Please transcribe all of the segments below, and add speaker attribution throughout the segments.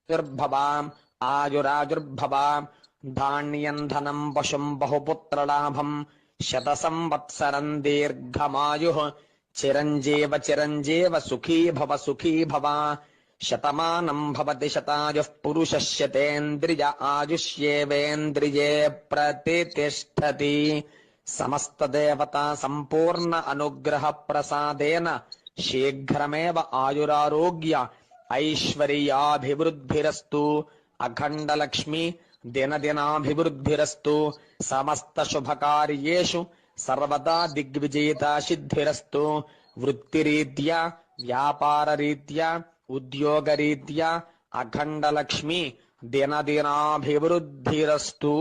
Speaker 1: నిర్భవాం ఆయురాజుర్భవాం ధాన్యం ధనం పశుం బహుపుత్రలాభం శత సంవత్సరం దీర్ఘమాయుః చిరంజీవ చిరంజీవ సుఖీ భవ శతమానం భవతి శతాయుః పురుషः శతేంద్రియ ఆయుష్యేవేంద్రియే ప్రతిష్టతి సమస్త దేవతా సంపూర్ణ అనుగ్రహ ప్రసాదేన శీఘ్రమేవ ఆయురారోగ్య ఐశ్వర్యాభివృద్ధిరస్తు అఖండ లక్ష్మి దినదినాభివృద్ధిరస్తు సమస్త శుభకార్యేషు సర్వదా దిగ్విజేతా సిద్ధిరస్తు వృత్తిరీత్యా వ్యాపారరీత్యా ఉద్యోగరీత్యా అఖండ లక్ష్మి దినదినాభివృద్ధిరస్తు.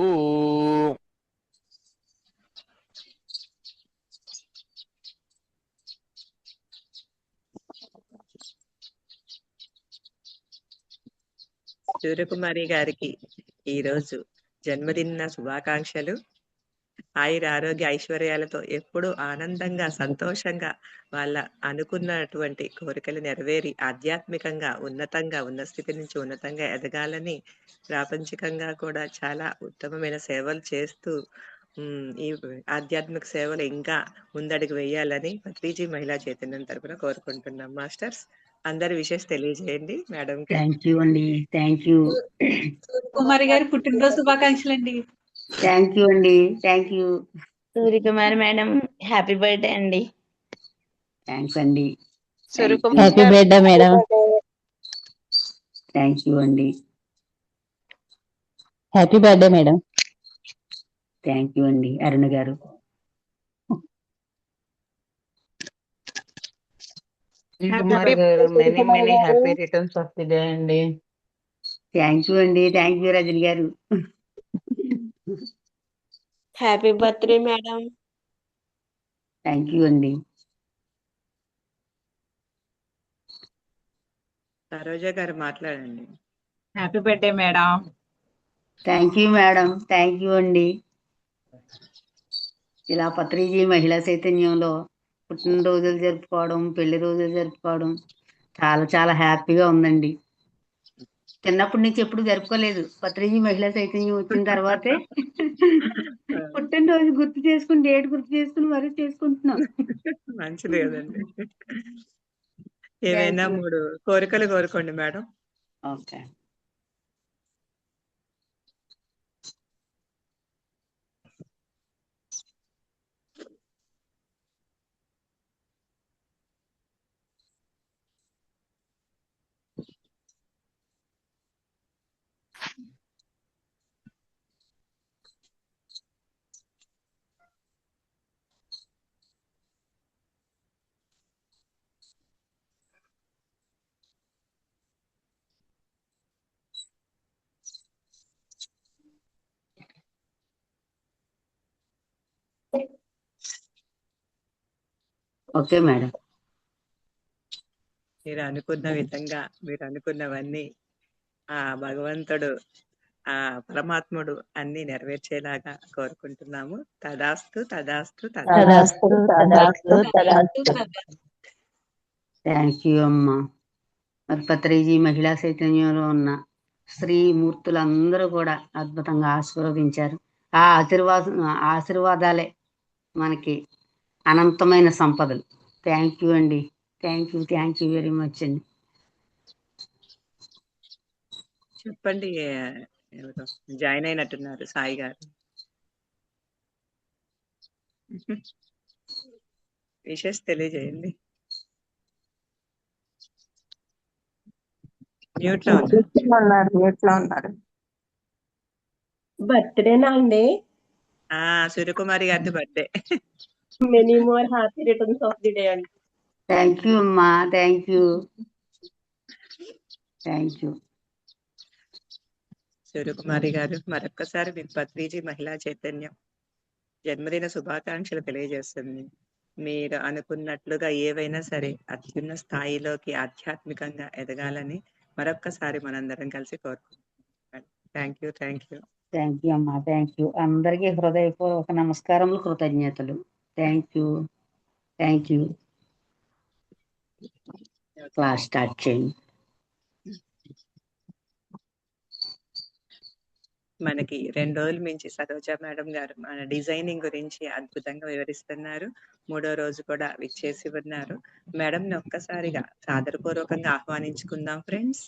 Speaker 2: సూర్యకుమారి గారికి ఈరోజు జన్మదిన శుభాకాంక్షలు. ఆయుర ఆరోగ్య ఐశ్వర్యాలతో ఎప్పుడూ ఆనందంగా సంతోషంగా వాళ్ళ అనుకున్నటువంటి కోరికలు నెరవేరి ఆధ్యాత్మికంగా ఉన్నతంగా ఉన్న స్థితి నుంచి ఉన్నతంగా ఎదగాలని, ప్రాపంచికంగా కూడా చాలా ఉత్తమమైన సేవలు చేస్తూ ఈ ఆధ్యాత్మిక సేవలు ఇంకా ముందడుగు వేయాలని పత్రిజీ మహిళా చైతన్యం తరపున కోరుకుంటున్నాం. మాస్టర్స్ అందరి విషెస్ తెలియజేయండి మేడం.
Speaker 3: థ్యాంక్ యూ అండి. థ్యాంక్ యూ
Speaker 4: కుమారి గారి పుట్టినరోజు శుభాకాంక్షలు అండి.
Speaker 3: థ్యాంక్ యూ అండి. Thank you
Speaker 5: Suryakumari madam happy birthday అండి.
Speaker 3: థ్యాంక్స్ అండి.
Speaker 5: Happy birthday madam.
Speaker 3: Thank you అండి.
Speaker 5: Happy birthday madam.
Speaker 3: Thank you అండి. Aruna garu
Speaker 6: Kumar garu many many happy returns of the day అండి.
Speaker 3: థ్యాంక్ యూ అండి. Thank you Rajani garu.
Speaker 5: Happy birthday madam.
Speaker 3: Thank you అండి.
Speaker 2: సరోజా గారు మాట్లాడండి.
Speaker 4: Happy birthday madam.
Speaker 3: Thank you madam. Thank you అండి. ఇలా పత్రిజీ మహిళా చైతన్యంలో పుట్టినరోజులు జరుపుకోవడం, పెళ్లి రోజులు జరుపుకోవడం చాలా చాలా హ్యాపీగా ఉందండి. చిన్నప్పటి నుంచి ఎప్పుడు జరుపుకోలేదు. పత్రిజీ మహిళా చైతన్యం వచ్చిన తర్వాతే పుట్టినరోజు గుర్తు చేసుకుని, డేట్ గుర్తు చేసుకుని మరీ చేసుకుంటున్నాం.
Speaker 2: మంచిది కదండి. ఏమైనా 3 కోరికలు కోరుకోండి మేడం.
Speaker 3: ఓకే. Okay madam.
Speaker 2: మీరు అనుకున్న విధంగా మీరు అనుకున్నవన్నీ ఆ భగవంతుడు, ఆ పరమాత్ముడు అన్ని నెరవేర్చేలాగా కోరుకుంటున్నాము. తదాస్తు తదాస్తు
Speaker 5: తదాస్తు తదాస్తు తదాస్తు.
Speaker 3: థ్యాంక్ యూ అమ్మా. మరి పత్రిజీ మహిళా చైతన్యంలో ఉన్న స్త్రీమూర్తులందరూ కూడా అద్భుతంగా ఆశీర్వదించారు. ఆ ఆశీర్వాదాలే మనకి అనంతమైన సంపదలు. థ్యాంక్ యూ అండి. థ్యాంక్ యూ వెరీ మచ్ అండి.
Speaker 2: చెప్పండి. ఎవరో జాయిన్ అయినట్టున్నారు సాయి గారు. విషెస్ తెలియజేయండి. మ్యూట్ లో ఉన్నారు.
Speaker 5: బర్త్డేనా అండి?
Speaker 2: సూర్యకుమారి గారి birthday.
Speaker 5: Many more happy returns of the day అండి.
Speaker 3: థ్యాంక్ యూ అమ్మా. Thank you.
Speaker 2: సూర్యకుమారి గారు మరొక్కసారి మీకు పత్రిజీ మహిళా చైతన్యం జన్మదిన శుభాకాంక్షలు తెలియజేస్తుంది. మీరు అనుకున్నట్లుగా ఏవైనా సరే అత్యున్న స్థాయిలోకి ఆధ్యాత్మికంగా ఎదగాలని మరొక్కసారి మనందరం కలిసి కోరుకుంటున్నాం. Thank you.
Speaker 3: అమ్మా. Thank you. అందరికీ హృదయపూర్వక నమస్కారములు, కృతజ్ఞతలు. Thank you. క్లాస్ స్టార్ట్ చేయండి.
Speaker 2: మనకి 2 రోజుల మించి సరోజా మేడం గారు మన డిజైనింగ్ గురించి అద్భుతంగా వివరిస్తున్నారు. 3వ రోజు కూడా విచ్చేసి ఉన్నారు. మేడంని ఒక్కసారిగా సాదరపూర్వకంగా ఆహ్వానించుకుందాం ఫ్రెండ్స్.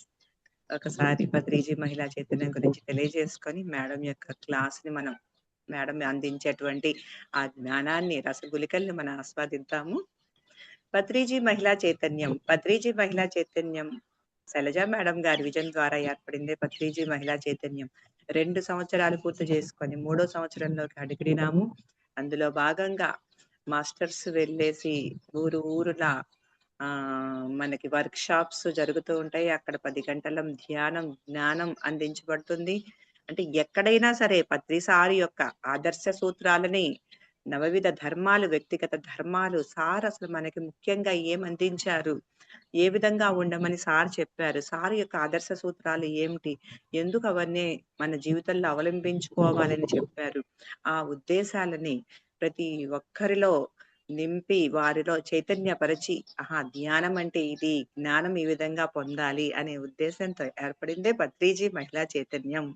Speaker 2: ఒకసారి పత్రిజీ మహిళా చైతన్యం గురించి తెలియజేసుకొని మేడం యొక్క క్లాస్ ని మనం మేడం అందించేటువంటి ఆ జ్ఞానాన్ని రసగులికల్ని మనం ఆస్వాదిద్దాము. పత్రిజీ మహిళా చైతన్యం శైలజా మేడం గారి విజన్ ద్వారా ఏర్పడిందే పత్రిజీ మహిళా చైతన్యం. 2 సంవత్సరాలు పూర్తి చేసుకొని 3వ సంవత్సరంలోకి అడుగుడినాము. అందులో భాగంగా మాస్టర్స్ వెళ్ళేసి ఊరులా మనకి వర్క్ షాప్స్ జరుగుతూ ఉంటాయి. అక్కడ 10 గంటల జ్ఞానం అందించబడుతుంది. అంటే ఎక్కడైనా సరే పత్రిసారి యొక్క ఆదర్శ సూత్రాలని, నవవిధ ధర్మాలు, వ్యక్తిగత ధర్మాలు సార్ అసలు మనకి ముఖ్యంగా ఏం అందించారు, ఏ విధంగా ఉండమని సార్ చెప్పారు, సార్ యొక్క ఆదర్శ సూత్రాలు ఏమిటి, ఎందుకు అవన్నీ మన జీవితంలో అవలంబించుకోవాలని చెప్పారు, ఆ ఉద్దేశాలని ప్రతి ఒక్కరిలో నింపి వారిలో చైతన్యపరిచి ధ్యానం అంటే ఇది, జ్ఞానం ఈ విధంగా పొందాలి అనే ఉద్దేశంతో ఏర్పడిందే పత్రిజీ మహిళా చైతన్యం.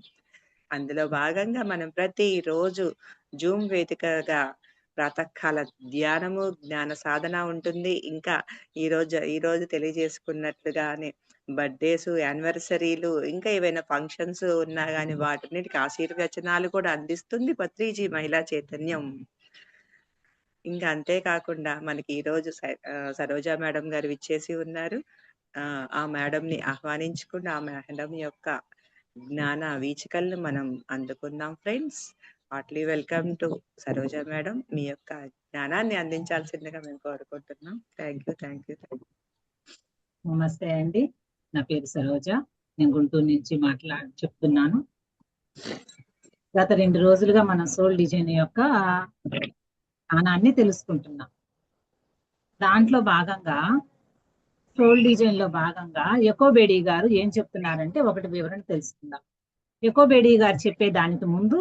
Speaker 2: అందులో భాగంగా మనం ప్రతిరోజు జూమ్ వేదికగా ప్రాతకాల ధ్యానము, జ్ఞాన సాధన ఉంటుంది. ఇంకా ఈ రోజు తెలియజేసుకున్నట్లుగానే బర్త్డేస్, యానివర్సరీలు, ఇంకా ఏవైనా ఫంక్షన్స్ ఉన్నా గానీ వాటిన్నిటికి ఆశీర్వచనాలు కూడా అందిస్తుంది పత్రిజీ మహిళా చైతన్యం. ఇంకా అంతేకాకుండా మనకి ఈ రోజు సరోజా మేడం గారు విచ్చేసి ఉన్నారు. ఆ మేడం ని ఆహ్వానించుకుని ఆ మేడం యొక్క జ్ఞాన వీచికలను మనం అందుకుందాం friends. Heartly welcome to Saroja madam. మీ యొక్క జ్ఞానాన్ని అందించాల్సిందిగా మేము కోరుకుంటున్నాం. Thank you.
Speaker 4: నమస్తే అండి, నా పేరు సరోజ. నేను గుంటూరు నుంచి చెప్తున్నాను. గత 2 రోజులుగా మనం సోల్ డిజైన్ యొక్క జ్ఞానాన్ని తెలుసుకుంటున్నాం. దాంట్లో భాగంగా సోల్ డిజైన్ లో భాగంగా ఎకోబేడి గారు ఏం చెప్తున్నారంటే ఒకటి వివరణ తెలుసుకుందాం. ఎకోబేడి గారు చెప్పే దానికి ముందు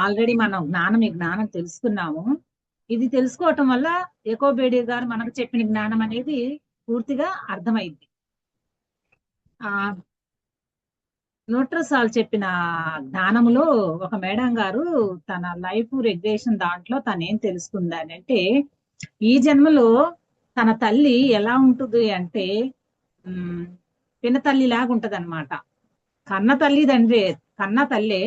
Speaker 4: ఆల్రెడీ మనం జ్ఞానం తెలుసుకున్నాము. ఇది తెలుసుకోవటం వల్ల ఎకోబేడి గారు మనకు చెప్పిన జ్ఞానం అనేది పూర్తిగా అర్థమైంది. నోట్రసాల్ చెప్పిన జ్ఞానములో ఒక మేడం గారు తన లైఫ్ రెగ్యులేషన్ దాంట్లో తను ఏం తెలుసుకుందని అంటే, ఈ జన్మలో తన తల్లి ఎలా ఉంటుంది అంటే పిన తల్లి లాగా ఉంటది అనమాట. కన్న తల్లే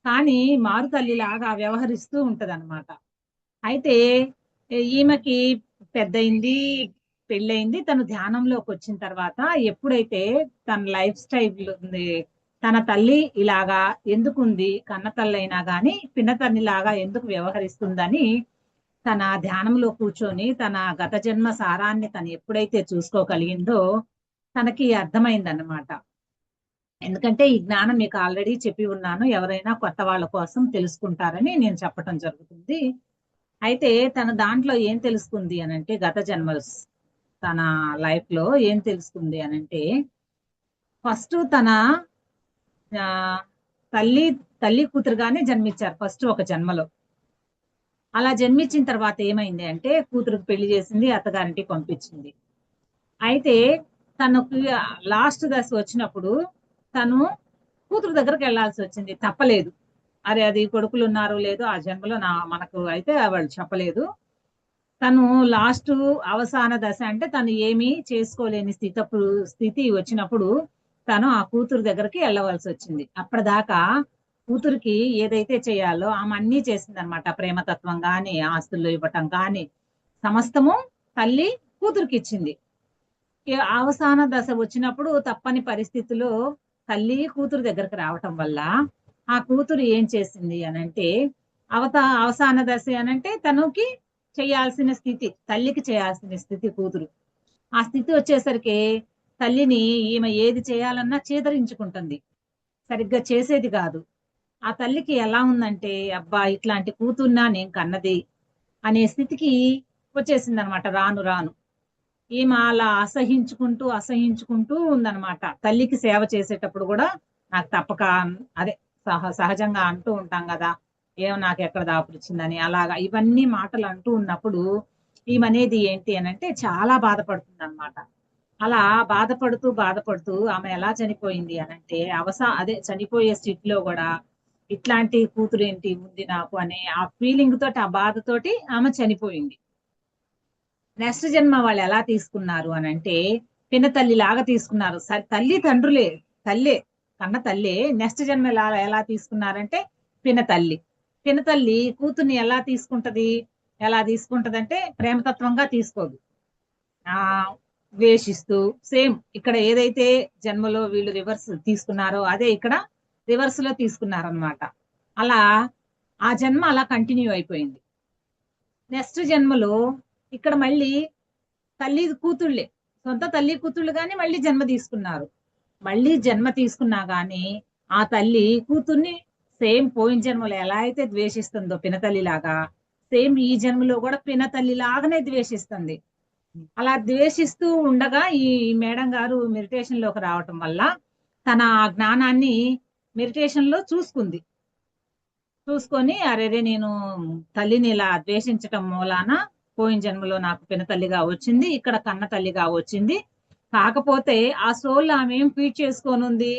Speaker 4: కానీ మారు తల్లి లాగా వ్యవహరిస్తూ ఉంటది అనమాట. అయితే ఈమెకి పెద్దయింది, పెళ్ళయింది. తను ధ్యానంలోకి వచ్చిన తర్వాత ఎప్పుడైతే తన లైఫ్ స్టైల్ ఉంది, తన తల్లి ఇలాగా ఎందుకుంది, కన్న తల్లి అయినా గాని పిన్న తల్లి లాగా ఎందుకు వ్యవహరిస్తుందని తన ధ్యానంలో కూర్చొని తన గత జన్మ సారాన్ని తను ఎప్పుడైతే చూసుకోగలిగిందో తనకి అర్థమైందన్నమాట. ఎందుకంటే ఈ జ్ఞానం మీకు ఆల్రెడీ చెప్పి ఉన్నాను, ఎవరైనా కొత్త వాళ్ళ కోసం తెలుసుకుంటారని నేను చెప్పటం జరుగుతుంది. అయితే తన దాంట్లో ఏం తెలుసుకుంది అనంటే, గత జన్మ తన లైఫ్ లో ఏం తెలుసుకుంది అనంటే, ఫస్ట్ తన తల్లి కూతురుగానే జన్మించారు ఫస్ట్ ఒక జన్మలో. అలా జన్మించిన తర్వాత ఏమైంది అంటే, కూతురుకు పెళ్లి చేసింది, అత్తగారింటికి పంపించింది. అయితే తనకు లాస్ట్ దశ వచ్చినప్పుడు తను కూతురు దగ్గరకు వెళ్లాల్సి వచ్చింది, తప్పలేదు. అది కొడుకులు ఉన్నారో లేదో ఆ జన్మలో మనకు అయితే వాళ్ళు చెప్పలేదు. తను లాస్ట్ అవసాన దశ అంటే తను ఏమీ చేసుకోలేని స్థితి వచ్చినప్పుడు తను ఆ కూతురు దగ్గరికి వెళ్ళవలసి వచ్చింది. అప్పటిదాకా కూతురికి ఏదైతే చేయాలో ఆమె అన్నీ చేసింది అనమాట. ప్రేమతత్వం గాని, ఆస్తులు ఇవ్వటం గాని సమస్తము తల్లి కూతురికి ఇచ్చింది. అవసాన దశ వచ్చినప్పుడు తప్పని పరిస్థితిలో తల్లి కూతురు దగ్గరకు రావటం వల్ల ఆ కూతురు ఏం చేసింది అనంటే, అవసాన దశ అనంటే తనకి చేయాల్సిన స్థితి, తల్లికి చేయాల్సిన స్థితి కూతురు. ఆ స్థితి వచ్చేసరికి తల్లిని ఈమె ఏది చేయాలన్నా చేదరించుకుంటుంది, సరిగ్గా చేసేది కాదు. ఆ తల్లికి ఎలా ఉందంటే, అబ్బా ఇట్లాంటి కూతుర్నా నేను కన్నది అనే స్థితికి వచ్చేసింది అనమాట. రాను ఈమె అలా అసహించుకుంటూ ఉందనమాట. తల్లికి సేవ చేసేటప్పుడు కూడా నాకు తప్పక అదే సహజంగా అంటూ ఉంటాం కదా, ఏమో నాకు ఎక్కడ దాపురిచ్చిందని, అలాగా ఇవన్నీ మాటలు అంటూ ఉన్నప్పుడు ఈమెనేది ఏంటి అనంటే చాలా బాధపడుతుంది అనమాట. అలా బాధపడుతూ బాధపడుతూ ఆమె ఎలా చనిపోయింది అనంటే అదే చనిపోయే స్థితిలో కూడా ఇట్లాంటి కూతురు ఏంటి ఉంది నాకు అనే ఆ ఫీలింగ్ తోటి ఆ బాధతోటి ఆమె చనిపోయింది. నెక్స్ట్ జన్మ వాళ్ళు ఎలా తీసుకున్నారు అనంటే పినతల్లి లాగా తీసుకున్నారు. తల్లి తండ్రులే, తల్లే కన్న తల్లే నెక్స్ట్ జన్మ ఎలా తీసుకున్నారంటే పినతల్లి. పినతల్లి కూతుర్ని ఎలా తీసుకుంటదంటే ప్రేమతత్వంగా తీసుకోదు. ఆ ద్వేషిస్తూ సేమ్ ఇక్కడ ఏదైతే జన్మలో వీళ్ళు రివర్స్ తీసుకున్నారో అదే ఇక్కడ రివర్స్ లో తీసుకున్నారనమాట. అలా ఆ జన్మ అలా కంటిన్యూ అయిపోయింది. నెక్స్ట్ జన్మలో ఇక్కడ మళ్ళీ తల్లి కూతుళ్ళే, సొంత తల్లి కూతుళ్ళు గాని మళ్ళీ జన్మ తీసుకున్నారు. మళ్ళీ జన్మ తీసుకున్నా గాని ఆ తల్లి కూతుర్ని సేమ్ పోయిన జన్మలో ఎలా అయితే ద్వేషిస్తుందో పినతల్లి లాగా సేమ్ ఈ జన్మలో కూడా పినతల్లి లాగానే ద్వేషిస్తుంది. అలా ద్వేషిస్తూ ఉండగా ఈ మేడం గారు మెడిటేషన్ లోకి రావటం వల్ల తన జ్ఞానాన్ని మెడిటేషన్ లో చూసుకొని అరేరే నేను తల్లిని ఇలా ద్వేషించటం మూలాన పోయిన జన్మలో నాకు పినతల్లిగా వచ్చింది, ఇక్కడ కన్న తల్లిగా వచ్చింది. కాకపోతే ఆ సోల్ ఆమె ఏం ఫీడ్ చేసుకొని ఉంది,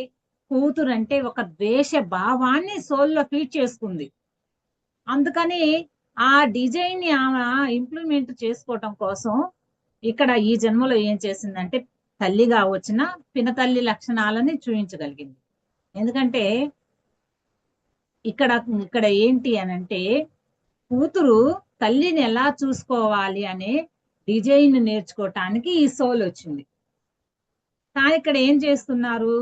Speaker 4: కూతురు అంటే ఒక ద్వేష భావాన్ని సోల్లో ఫీడ్ చేసుకుంది. అందుకని ఆ డిజైన్ ని ఆమె ఇంప్లిమెంట్ చేసుకోవటం కోసం ఇక్కడ ఈ జన్మలో ఏం చేసిందంటే తల్లిగా వచ్చిన పినతల్లి లక్షణాలని చూపించగలిగింది. ఎందుకంటే ఇక్కడ ఏంటి అనంటే కూతురు తల్లిని ఎలా చూసుకోవాలి అనే డిజైన్ నేర్చుకోవటానికి ఈ సోల్ వచ్చింది. కానీ ఇక్కడ ఏం చేస్తున్నారు,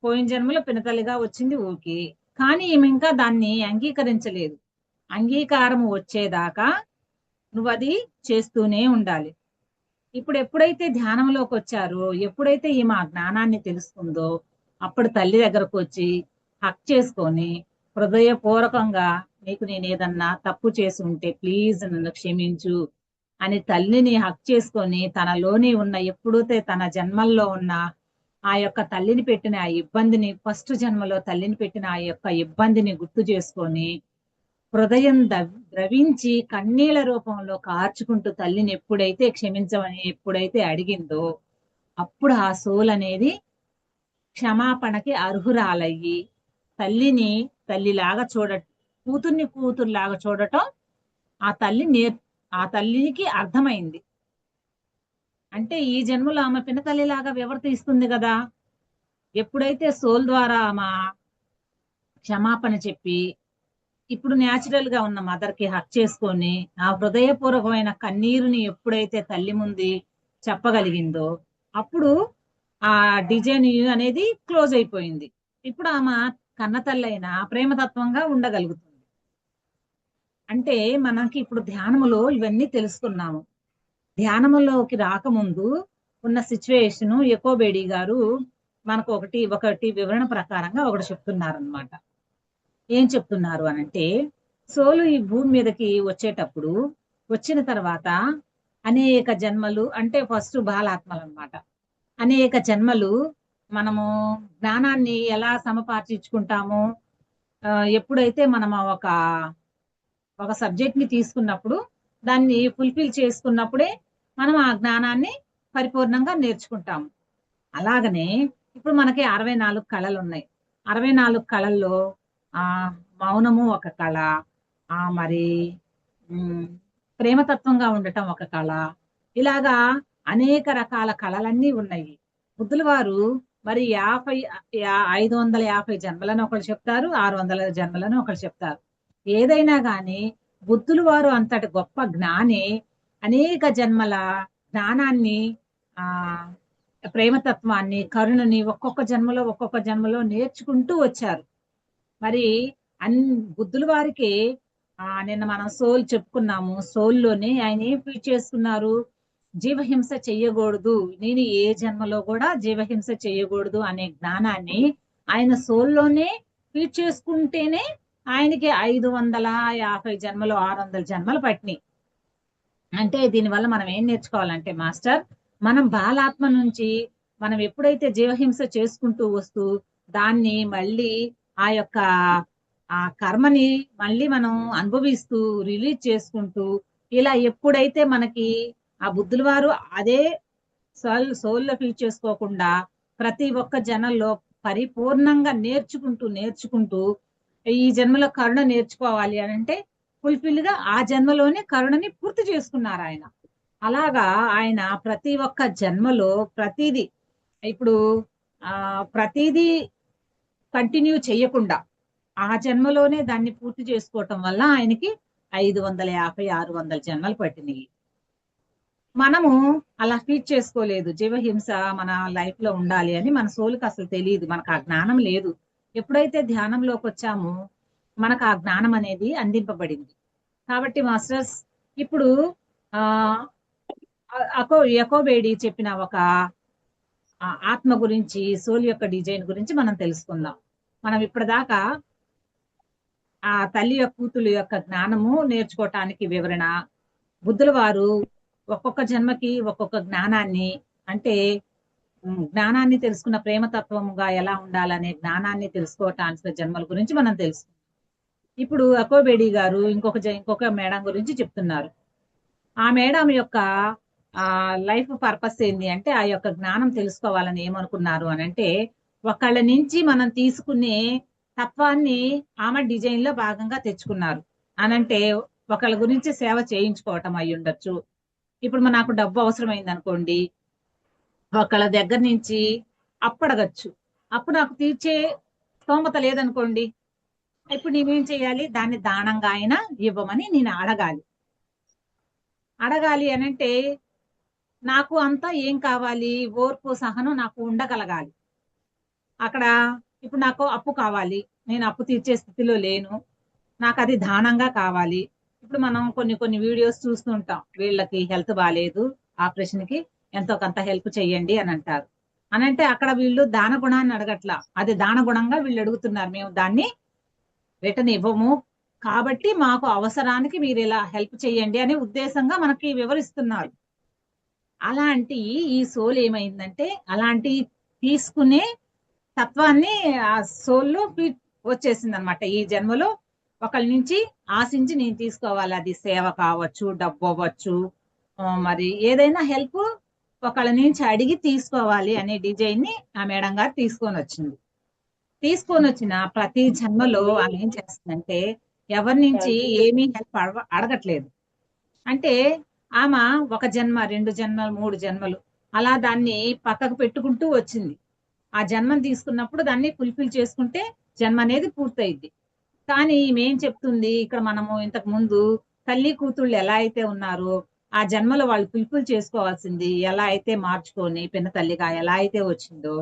Speaker 4: పోయిన జన్మలో పినతల్లిగా వచ్చింది ఓకే, కానీ ఈమె ఇంకా దాన్ని అంగీకరించలేదు. అంగీకారం వచ్చేదాకా నువ్వు అది చేస్తూనే ఉండాలి. ఇప్పుడు ఎప్పుడైతే ధ్యానంలోకి వచ్చారో, ఎప్పుడైతే ఈమె ఆ జ్ఞానాన్ని తెలుసుకుందో అప్పుడు తల్లి దగ్గరకు వచ్చి హక్ చేసుకొని హృదయపూర్వకంగా నీకు నేను ఏదన్నా తప్పు చేసి ఉంటే ప్లీజ్ నన్ను క్షమించు అని తల్లిని హక్ చేసుకొని తనలోని ఉన్న ఎప్పుడైతే తన జన్మల్లో ఉన్న ఆ యొక్క తల్లిని పెట్టిన ఆ ఇబ్బందిని, ఫస్ట్ జన్మలో తల్లిని పెట్టిన ఆ యొక్క ఇబ్బందిని గుర్తు చేసుకొని హృదయం ద్రవించి కన్నీళ్ల రూపంలో కార్చుకుంటూ తల్లిని ఎప్పుడైతే క్షమించమని ఎప్పుడైతే అడిగిందో అప్పుడు ఆ సోల్ అనేది క్షమాపణకి అర్హురాలయ్యి తల్లిని తల్లిలాగా కూతుర్ని కూతురులాగా చూడటం ఆ తల్లికి అర్థమైంది. అంటే ఈ జన్మలో ఆమె పినతల్లిలాగా వివర్తిస్తుంది కదా. ఎప్పుడైతే సోల్ ద్వారా ఆమె క్షమాపణ చెప్పి ఇప్పుడు న్యాచురల్ గా ఉన్న మదర్ కి హక్ చేసుకొని ఆ హృదయపూర్వకమైన కన్నీరుని ఎప్పుడైతే తల్లి ముందు చెప్పగలిగిందో అప్పుడు ఆ డిజైన్ అనేది క్లోజ్ అయిపోయింది. ఇప్పుడు ఆమె కన్న తల్లైన ప్రేమతత్వంగా ఉండగలుగుతుంది. అంటే మనకి ఇప్పుడు ధ్యానములో ఇవన్నీ తెలుసుకున్నాము. ధ్యానములోకి రాకముందు ఉన్న సిచ్యువేషన్ ఎకోబేడి గారు మనకు ఒకటి వివరణ ప్రకారంగా ఒకటి చెప్తున్నారనమాట. ఏం చెప్తున్నారు అనంటే సోలు ఈ భూమి మీదకి వచ్చేటప్పుడు వచ్చిన తర్వాత అనేక జన్మలు, అంటే ఫస్ట్ బాలాత్మలు అన్నమాట, అనేక జన్మలు మనము జ్ఞానాన్ని ఎలా సమపార్చించుకుంటాము, ఎప్పుడైతే మనం ఒక సబ్జెక్ట్ ని తీసుకున్నప్పుడు దాన్ని ఫుల్ఫిల్ చేసుకున్నప్పుడే మనం ఆ జ్ఞానాన్ని పరిపూర్ణంగా నేర్చుకుంటాము. అలాగనే ఇప్పుడు మనకి 64 కళలు ఉన్నాయి. 64 కళల్లో మౌనము ఒక కళ, మరి ప్రేమతత్వంగా ఉండటం ఒక కళ, ఇలాగా అనేక రకాల కళలన్నీ ఉన్నాయి. బుద్ధుల వారు మరి 550 జన్మలను ఒకళ్ళు చెప్తారు, 600 జన్మలను ఒకళ్ళు చెప్తారు. ఏదైనా గాని బుద్ధుల వారు అంతటి గొప్ప జ్ఞాని అనేక జన్మల జ్ఞానాన్ని, ప్రేమతత్వాన్ని, కరుణని ఒక్కొక్క జన్మలో నేర్చుకుంటూ వచ్చారు. మరి బుద్ధుల వారికి నిన్న మనం సోల్ చెప్పుకున్నాము. సోల్లోనే ఆయన ఏం ఫీడ్ చేసుకున్నారు, జీవహింస చెయ్యకూడదు, నేను ఏ జన్మలో కూడా జీవహింస చెయ్యకూడదు అనే జ్ఞానాన్ని ఆయన సోల్లోనే ఫీడ్ చేసుకుంటేనే ఆయనకి 550 జన్మలు 600 జన్మలు పట్టినాయి. అంటే దీనివల్ల మనం ఏం నేర్చుకోవాలంటే మాస్టర్, మనం బాలాత్మ నుంచి మనం ఎప్పుడైతే జీవహింస చేసుకుంటూ వస్తూ దాన్ని మళ్ళీ ఆ యొక్క ఆ కర్మని మళ్ళీ మనం అనుభవిస్తూ రిలీజ్ చేసుకుంటూ ఇలా ఎప్పుడైతే మనకి ఆ బుద్ధుల వారు అదే సోల్లో ఫిల్ చేసుకోకుండా ప్రతి ఒక్క జనంలో పరిపూర్ణంగా నేర్చుకుంటూ ఈ జన్మలో కరుణ నేర్చుకోవాలి అని అంటే ఫుల్ఫిల్ గా ఆ జన్మలోనే కరుణని పూర్తి చేసుకున్నారు ఆయన. అలాగా ఆయన ప్రతి ఒక్క జన్మలో ప్రతిదీ ఇప్పుడు ప్రతిదీ కంటిన్యూ చేయకుండా ఆ జన్మలోనే దాన్ని పూర్తి చేసుకోవటం వల్ల ఆయనకి 550, 600 జన్మలు పట్టినాయి. మనము అలా ఫీట్ చేసుకోలేదు. జీవహింస మన లైఫ్ లో ఉండాలి అని మన సోలుకి అసలు తెలియదు, మనకు ఆ జ్ఞానం లేదు. ఎప్పుడైతే ధ్యానంలోకి వచ్చామో మనకు ఆ జ్ఞానం అనేది అందింపబడింది. కాబట్టి మాస్టర్స్ ఇప్పుడు యకోబేడి చెప్పిన ఒక ఆత్మ గురించి, సోల్ యొక్క డిజైన్ గురించి మనం తెలుసుకుందాం. మనం ఇప్పటిదాకా ఆ తల్లి యొక్క కూతురు యొక్క జ్ఞానము నేర్చుకోవటానికి వివరణ, బుద్ధుల వారు ఒక్కొక్క జన్మకి ఒక్కొక్క జ్ఞానాన్ని, అంటే జ్ఞానాన్ని తెలుసుకున్న ప్రేమతత్వముగా ఎలా ఉండాలనే జ్ఞానాన్ని తెలుసుకోవటానికి జన్మల గురించి మనం తెలుసు. ఇప్పుడు అకోబేడి గారు ఇంకొక మేడం గురించి చెప్తున్నారు. ఆ మేడం యొక్క లైఫ్ పర్పస్ ఏంటి అంటే ఆ యొక్క జ్ఞానం తెలుసుకోవాలని ఏమనుకున్నారు అని అంటే ఒకళ్ళ నుంచి మనం తీసుకునే తత్వాన్ని ఆమె డిజైన్ లో భాగంగా తెచ్చుకున్నారు. అనంటే ఒకళ్ళ గురించి సేవ చేయించుకోవటం అయి ఉండొచ్చు. ఇప్పుడు నాకు డబ్బు అవసరమైంది అనుకోండి, ఒకళ్ళ దగ్గర నుంచి అప్పడగచ్చు. అప్పుడు నాకు తీర్చే స్తోమత లేదనుకోండి, ఇప్పుడు నేనేం చేయాలి, దాన్ని దానంగా అయినా ఇవ్వమని నేను అడగాలి అనంటే నాకు అంతా ఏం కావాలి, ఓర్పు సహనం నాకు ఉండగలగాలి. అక్కడ ఇప్పుడు నాకు అప్పు కావాలి, నేను అప్పు తీర్చే స్థితిలో లేను, నాకు అది దానంగా కావాలి. ఇప్పుడు మనం కొన్ని వీడియోస్ చూస్తుంటాం, వీళ్ళకి హెల్త్ బాగాలేదు, ఆపరేషన్ కి ఎంతో కొంత హెల్ప్ చెయ్యండి అని అంటారు. అనంటే అక్కడ వీళ్ళు దాన గుణాన్ని అడగట్లా, అది దాన గుణంగా వీళ్ళు అడుగుతున్నారు. మేము దాన్ని రిటర్న్ ఇవ్వము, కాబట్టి మాకు అవసరానికి మీరు ఇలా హెల్ప్ చేయండి అనే ఉద్దేశంగా మనకి వివరిస్తున్నారు. అలాంటి ఈ సోల్ ఏమైందంటే అలాంటి తీసుకునే తత్వాన్ని ఆ సోల్లో వచ్చేసింది అనమాట. ఈ జన్మలో ఒకళ్ళ నుంచి ఆశించి నేను తీసుకోవాలి, అది సేవ కావచ్చు, డబ్బు అవ్వచ్చు, మరి ఏదైనా హెల్ప్ ఒకళ్ళ నుంచి అడిగి తీసుకోవాలి అనే డిజైన్ ని ఆ మేడం గారు తీసుకొని వచ్చిన ప్రతి జన్మలో ఆమె ఏం చేస్తుందంటే ఎవరి నుంచి ఏమీ హెల్ప్ అడగట్లేదు. అంటే ఆమె 1 జన్మ, 2 జన్మలు, 3 జన్మలు అలా దాన్ని పక్కకు పెట్టుకుంటూ వచ్చింది. ఆ జన్మను తీసుకున్నప్పుడు దాన్ని ఫుల్ఫిల్ చేసుకుంటే జన్మ అనేది పూర్తయింది. కానీ ఈమె ఏం చెప్తుంది, ఇక్కడ మనము ఇంతకు ముందు తల్లి కూతుళ్ళు ఎలా అయితే ఉన్నారో ఆ జన్మలో వాళ్ళు ఫుల్ఫిల్ చేసుకోవాల్సింది ఎలా అయితే మార్చుకొని పిన్న తల్లిగా ఎలా అయితే వచ్చిందో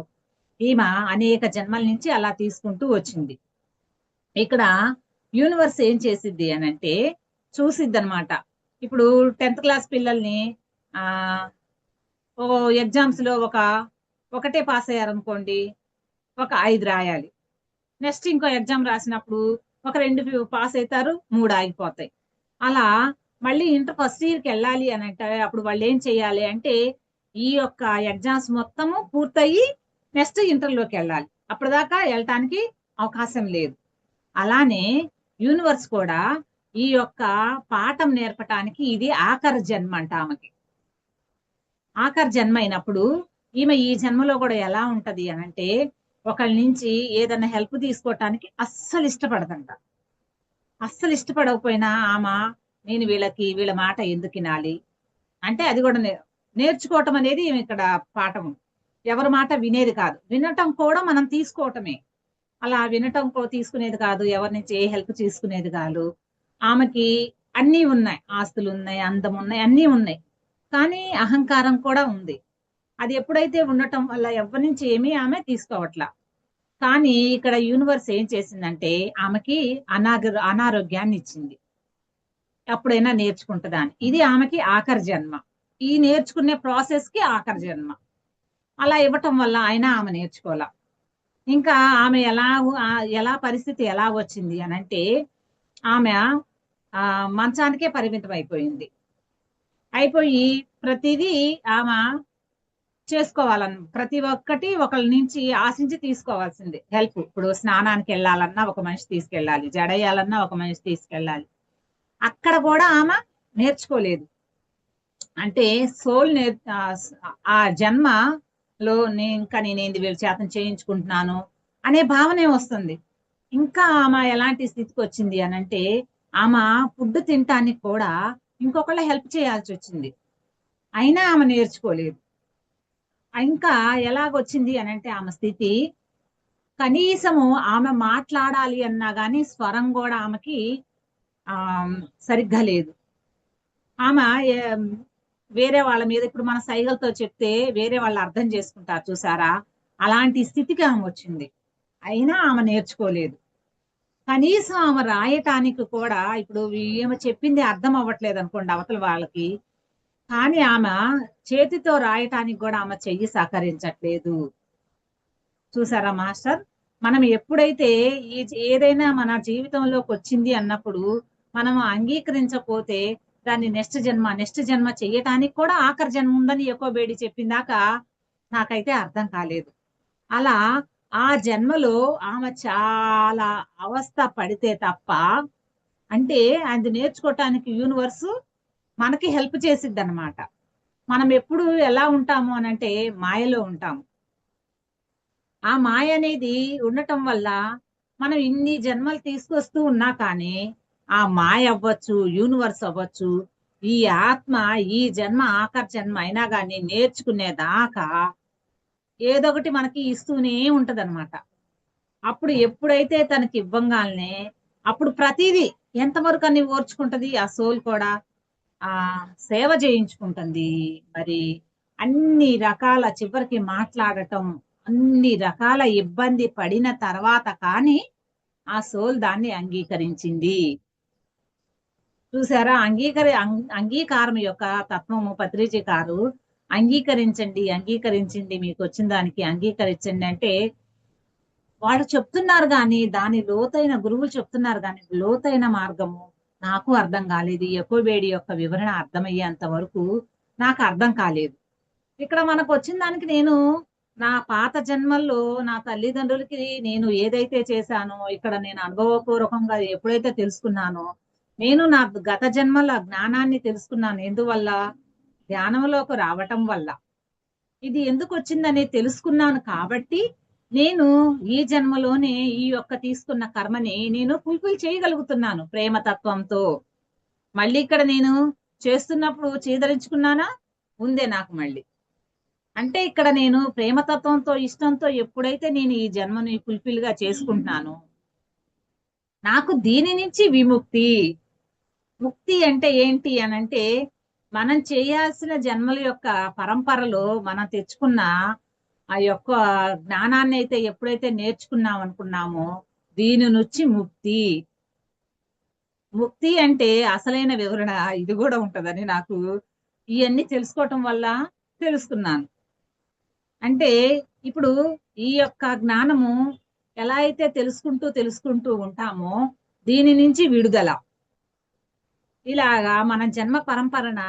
Speaker 4: ఈమె అనేక జన్మల నుంచి అలా తీసుకుంటూ వచ్చింది. ఇక్కడ యూనివర్స్ ఏం చేసిద్ది అని అంటే చూసిద్ది అనమాట. ఇప్పుడు 10th క్లాస్ పిల్లల్ని ఎగ్జామ్స్ లో ఒకటే పాస్ అయ్యారనుకోండి, ఒక 5 రాయాలి. నెక్స్ట్ ఇంకో ఎగ్జామ్ రాసినప్పుడు ఒక 2 పాస్ అవుతారు, 3 ఆగిపోతాయి. అలా మళ్ళీ ఇంటర్ ఫస్ట్ ఇయర్కి వెళ్ళాలి అని అంటే అప్పుడు వాళ్ళు ఏం చేయాలి అంటే ఈ యొక్క ఎగ్జామ్స్ మొత్తము పూర్తయి నెక్స్ట్ ఇంటర్లోకి వెళ్ళాలి. అప్పటిదాకా వెళ్ళటానికి అవకాశం లేదు. అలానే యూనివర్స్ కూడా ఈ యొక్క పాఠం నేర్పటానికి ఇది ఆఖరి జన్మ అంట. ఆమెకి ఆఖరి జన్మ అయినప్పుడు ఈమె ఈ జన్మలో కూడా ఎలా ఉంటది అనంటే ఒకళ్ళ నుంచి ఏదైనా హెల్ప్ తీసుకోవటానికి అస్సలు ఇష్టపడదంట. అస్సలు ఇష్టపడకపోయినా ఆమె నేను వీళ్ళ మాట ఎందుకు వినాలి అంటే అది కూడా నేర్చుకోవటం అనేది ఇక్కడ పాఠం. ఎవరి మాట వినేది కాదు, వినటం కూడా మనం తీసుకోవటమే. అలా వినటం తీసుకునేది కాదు, ఎవరి నుంచి ఏ హెల్ప్ తీసుకునేది కాదు. ఆమెకి అన్నీ ఉన్నాయి, ఆస్తులు ఉన్నాయి, అందం ఉన్నాయి, అన్నీ ఉన్నాయి, కానీ అహంకారం కూడా ఉంది. అది ఎప్పుడైతే ఉండటం వల్ల ఎవరి నుంచి ఏమీ ఆమె తీసుకోవట్లా. కానీ ఇక్కడ యూనివర్స్ ఏం చేసిందంటే ఆమెకి అనారోగ్యాన్ని ఇచ్చింది. ఎప్పుడైనా నేర్చుకుంటుందా అని. ఇది ఆమెకి ఆఖరి జన్మ, ఈ నేర్చుకునే ప్రాసెస్ కి ఆఖరి జన్మ. అలా ఇవ్వటం వల్ల ఆమె నేర్చుకోవాల. ఇంకా ఆమె ఎలా పరిస్థితి ఎలా వచ్చింది అనంటే ఆమె మంచానికే పరిమితం అయిపోయి ప్రతిదీ ఆమె చేసుకోవాలని ప్రతి ఒక్కటి ఒకళ్ళ నుంచి ఆశించి తీసుకోవాల్సింది హెల్ప్. ఇప్పుడు స్నానానికి వెళ్ళాలన్నా ఒక మనిషి తీసుకెళ్ళాలి, జడేయాలన్నా ఒక మనిషి తీసుకెళ్ళాలి. అక్కడ కూడా ఆమె నేర్చుకోలేదు. అంటే సోల్ ఆ జన్మలో ఇంకా నేను వీళ్ళ చేతం చేయించుకుంటున్నాను అనే భావనే వస్తుంది. ఇంకా ఆమె ఎలాంటి స్థితికి వచ్చింది అని అంటే ఆమె ఫుడ్ తినటానికి కూడా ఇంకొకళ్ళ హెల్ప్ చేయాల్సి వచ్చింది. అయినా ఆమె నేర్చుకోలేదు. ఇంకా ఎలాగొచ్చింది అని అంటే ఆమె స్థితి కనీసము ఆమె మాట్లాడాలి అన్నా గానీ స్వరం కూడా ఆమెకి ఆ సరిగ్గా లేదు. ఆమె వేరే వాళ్ళ మీద ఇప్పుడు మన సైగలతో చెప్తే వేరే వాళ్ళు అర్థం చేసుకుంటారు చూసారా, అలాంటి స్థితికి ఆమె వచ్చింది. అయినా ఆమె నేర్చుకోలేదు. కనీసం ఆమె రాయటానికి కూడా ఇప్పుడు ఈమె చెప్పింది అర్థం అవ్వట్లేదు అనుకోండి అవతల వాళ్ళకి, కానీ ఆమె చేతితో రాయటానికి కూడా ఆమె చెయ్యి సహకరించట్లేదు. చూసారా మాస్టర్, మనం ఎప్పుడైతే ఏదైనా మన జీవితంలోకి వచ్చింది అన్నప్పుడు మనం అంగీకరించకపోతే దాన్ని నెక్స్ట్ జన్మ చెయ్యటానికి కూడా ఆఖరి జన్మ ఉందని ఎక్కువ బేడి చెప్పిందాక నాకైతే అర్థం కాలేదు. అలా ఆ జన్మలో ఆమె చాలా అవస్థ పడితే తప్ప, అంటే అది నేర్చుకోవటానికి యూనివర్స్ మనకి హెల్ప్ చేసిద్ది అనమాట. మనం ఎప్పుడు ఎలా ఉంటాము అనంటే మాయలో ఉంటాము. ఆ మాయ అనేది ఉండటం వల్ల మనం ఇన్ని జన్మలు తీసుకొస్తూ ఉన్నా కానీ ఆ మాయ అవ్వచ్చు, యూనివర్స్ అవ్వచ్చు, ఈ ఆత్మ ఈ జన్మ ఆఖరి జన్మ అయినా కానీ నేర్చుకునేదాకా ఏదో ఒకటి మనకి ఇస్తూనే ఉంటదన్నమాట. అప్పుడు ఎప్పుడైతే తనకి ఇవ్వంగానే అప్పుడు ప్రతిదీ ఎంతవరకు అని ఓర్చుకుంటది ఆ సోల్ కూడా, ఆ సేవ చేయించుకుంటుంది. మరి అన్ని రకాల చివరికి మాట్లాడటం, అన్ని రకాల ఇబ్బంది పడిన తర్వాత కానీ ఆ సోల్ దాన్ని అంగీకరించింది. చూసారా, అంగీకారం యొక్క తత్వము పత్రిజీ గారు అంగీకరించండి మీకు వచ్చిన దానికి అంగీకరించండి అంటే వాళ్ళు చెప్తున్నారు కానీ దాని లోతైన గురువులు చెప్తున్నారు కానీ లోతైన మార్గము నాకు అర్థం కాలేదు. ఎక్కువేడి యొక్క వివరణ అర్థమయ్యేంత వరకు నాకు అర్థం కాలేదు. ఇక్కడ మనకు వచ్చిన దానికి నేను నా పాత జన్మల్లో నా తల్లిదండ్రులకి నేను ఏదైతే చేశానో ఇక్కడ నేను అనుభవపూర్వకంగా ఎప్పుడైతే తెలుసుకున్నానో, నేను నా గత జన్మల జ్ఞానాన్ని తెలుసుకున్నాను. ఎందువల్ల? ధ్యానంలోకి రావటం వల్ల. ఇది ఎందుకు వచ్చిందని తెలుసుకున్నాను కాబట్టి నేను ఈ జన్మలోనే ఈ యొక్క తీసుకున్న కర్మని నేను ఫుల్ఫిల్ చేయగలుగుతున్నాను ప్రేమతత్వంతో. మళ్ళీ ఇక్కడ నేను చేస్తున్నప్పుడు చేదరించుకున్నానా ఉందే నాకు మళ్ళీ. అంటే ఇక్కడ నేను ప్రేమతత్వంతో ఇష్టంతో ఎప్పుడైతే నేను ఈ జన్మని ఫుల్ఫిల్ గా చేసుకుంటున్నాను, నాకు దీని నుంచి విముక్తి. ముక్తి అంటే ఏంటి అనంటే మనం చేయాల్సిన జన్మల యొక్క పరంపరలో మనం తెచ్చుకున్న ఆ యొక్క జ్ఞానాన్ని అయితే ఎప్పుడైతే నేర్చుకున్నాం అనుకున్నామో దీని నుంచి ముక్తి. ముక్తి అంటే అసలైన వివరణ ఇది కూడా ఉంటదని నాకు ఇవన్నీ తెలుసుకోవటం వల్ల తెలుసుకున్నాను. అంటే ఇప్పుడు ఈ యొక్క జ్ఞానము ఎలా అయితే తెలుసుకుంటూ ఉంటామో దీని నుంచి విడుదల. ఇలాగా మన జన్మ పరంపరన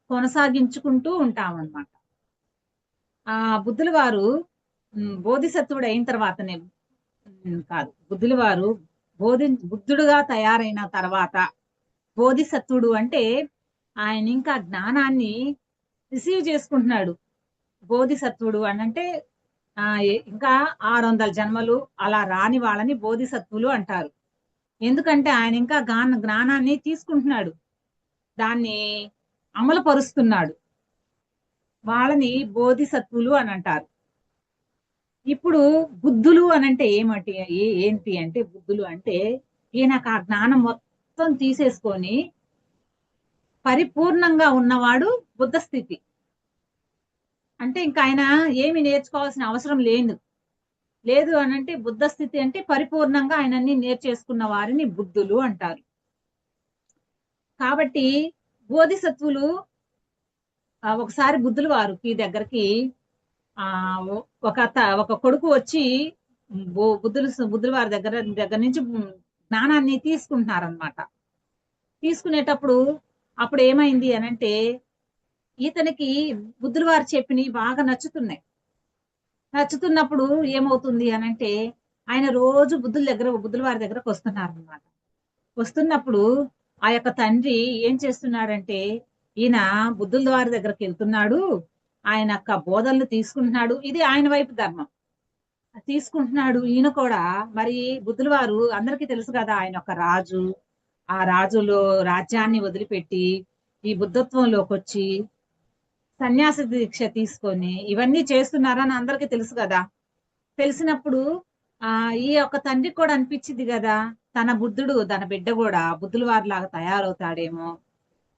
Speaker 4: కొనసాగించుకుంటూ ఉంటామన్నమాట. బుద్ధుల వారు బోధిసత్వుడు అయిన తర్వాతనే కాదు, బుద్ధుల వారు బుద్ధుడుగా తయారైన తర్వాత బోధిసత్వుడు అంటే ఆయన ఇంకా జ్ఞానాన్ని రిసీవ్ చేసుకుంటున్నాడు. బోధిసత్వుడు అని అంటే ఇంకా 600 జన్మలు అలా రాని వాళ్ళని బోధిసత్వులు అంటారు. ఎందుకంటే ఆయన ఇంకా జ్ఞానాన్ని తీసుకుంటున్నాడు, దాన్ని అమలు పరుస్తున్నాడు. వాళ్ళని బోధిసత్వులు అని అంటారు. ఇప్పుడు బుద్ధులు అనంటే ఏంటి అంటే బుద్ధులు అంటే ఈయనకు ఆ జ్ఞానం మొత్తం తీసేసుకొని పరిపూర్ణంగా ఉన్నవాడు బుద్ధ స్థితి. అంటే ఇంకా ఆయన ఏమి నేర్చుకోవాల్సిన అవసరం లేదు అనంటే బుద్ధ స్థితి అంటే పరిపూర్ణంగా ఆయనన్ని నేర్చేసుకున్న వారిని బుద్ధులు అంటారు. కాబట్టి బోధిసత్వులు ఒకసారి బుద్ధుల వారికి దగ్గరికి ఒక కొడుకు వచ్చి బుద్ధుల వారి దగ్గర నుంచి జ్ఞానాన్ని తీసుకుంటున్నారనమాట. తీసుకునేటప్పుడు అప్పుడు ఏమైంది అనంటే ఇతనికి బుద్ధుల వారు చెప్పినవి బాగా నచ్చుతున్నప్పుడు ఏమవుతుంది అనంటే ఆయన రోజు బుద్ధుల వారి దగ్గరకు వస్తున్నారనమాట. వస్తున్నప్పుడు ఆ యొక్క తండ్రి ఏం చేస్తున్నాడంటే ఈయన బుద్ధుల వారి దగ్గరికి వెళ్తున్నాడు, ఆయన యొక్క బోధనలు తీసుకుంటున్నాడు, ఇది ఆయన వైపు ధర్మం తీసుకుంటున్నాడు. ఈయన కూడా మరి బుద్ధుల వారు అందరికీ తెలుసు కదా, ఆయన ఒక రాజు, ఆ రాజులో రాజ్యాన్ని వదిలిపెట్టి ఈ బుద్ధత్వంలోకి వచ్చి సన్యాస దీక్ష తీసుకొని ఇవన్నీ చేస్తున్నారని అందరికీ తెలుసు కదా. తెలిసినప్పుడు ఈ యొక్క తండ్రికి కూడా అనిపించింది కదా, తన బుద్ధుడు తన బిడ్డ కూడా బుద్ధుల వారిలాగా తయారవుతాడేమో,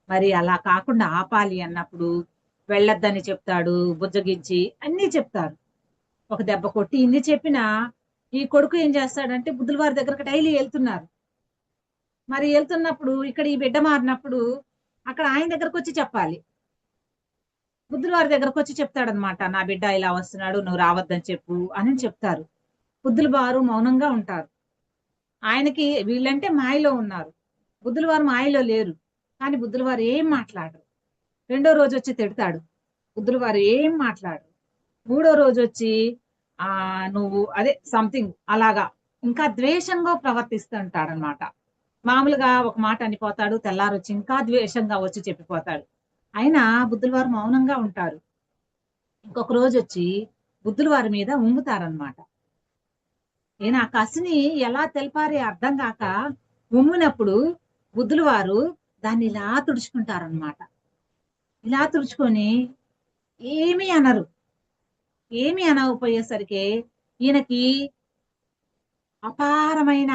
Speaker 4: మరి అలా కాకుండా ఆపాలి అన్నప్పుడు వెళ్ళొద్దని చెప్తాడు, బుజ్జగించి అన్ని చెప్తారు, ఒక దెబ్బ కొట్టి ఇన్ని చెప్పినా ఈ కొడుకు ఏం చేస్తాడంటే బుద్ధుల వారి దగ్గరకు డైలీ వెళ్తున్నారు. మరి వెళ్తున్నప్పుడు ఇక్కడ ఈ బిడ్డ మారినప్పుడు అక్కడ ఆయన దగ్గరకు వచ్చి చెప్పాలి, బుద్ధుల వారి దగ్గరకు వచ్చి చెప్తాడనమాట, నా బిడ్డ ఇలా వస్తున్నాడు, నువ్వు రావద్దని చెప్పు అని చెప్తారు. బుద్ధుల వారు మౌనంగా ఉంటారు. ఆయనకి వీళ్ళంటే మాయలో ఉన్నారు, బుద్ధుల వారు మాయలో లేరు. కానీ బుద్ధుల వారు ఏం మాట్లాడరు. రెండో రోజు వచ్చి తిడతాడు, బుద్ధుల వారు ఏం మాట్లాడరు. మూడో రోజు వచ్చి నువ్వు అదే సంథింగ్ అలాగా ఇంకా ద్వేషంగా ప్రవర్తిస్తుంటాడనమాట. మామూలుగా ఒక మాట అనిపోతాడు, తెల్లారొచ్చి ఇంకా ద్వేషంగా వచ్చి చెప్పిపోతాడు. అయినా బుద్ధుల వారు మౌనంగా ఉంటారు. ఇంకొక రోజు వచ్చి బుద్ధుల వారి మీద ఉమ్ముతారనమాట. ఈయన ఆ కసిని ఎలా తెలిపారే అర్థం కాక ఉమ్మినప్పుడు బుద్ధుల వారు దాన్ని ఇలా తుడుచుకుంటారనమాట. ఇలా తుడుచుకొని ఏమీ అనరు. ఏమీ అనకపోయేసరికి ఈయనకి అపారమైన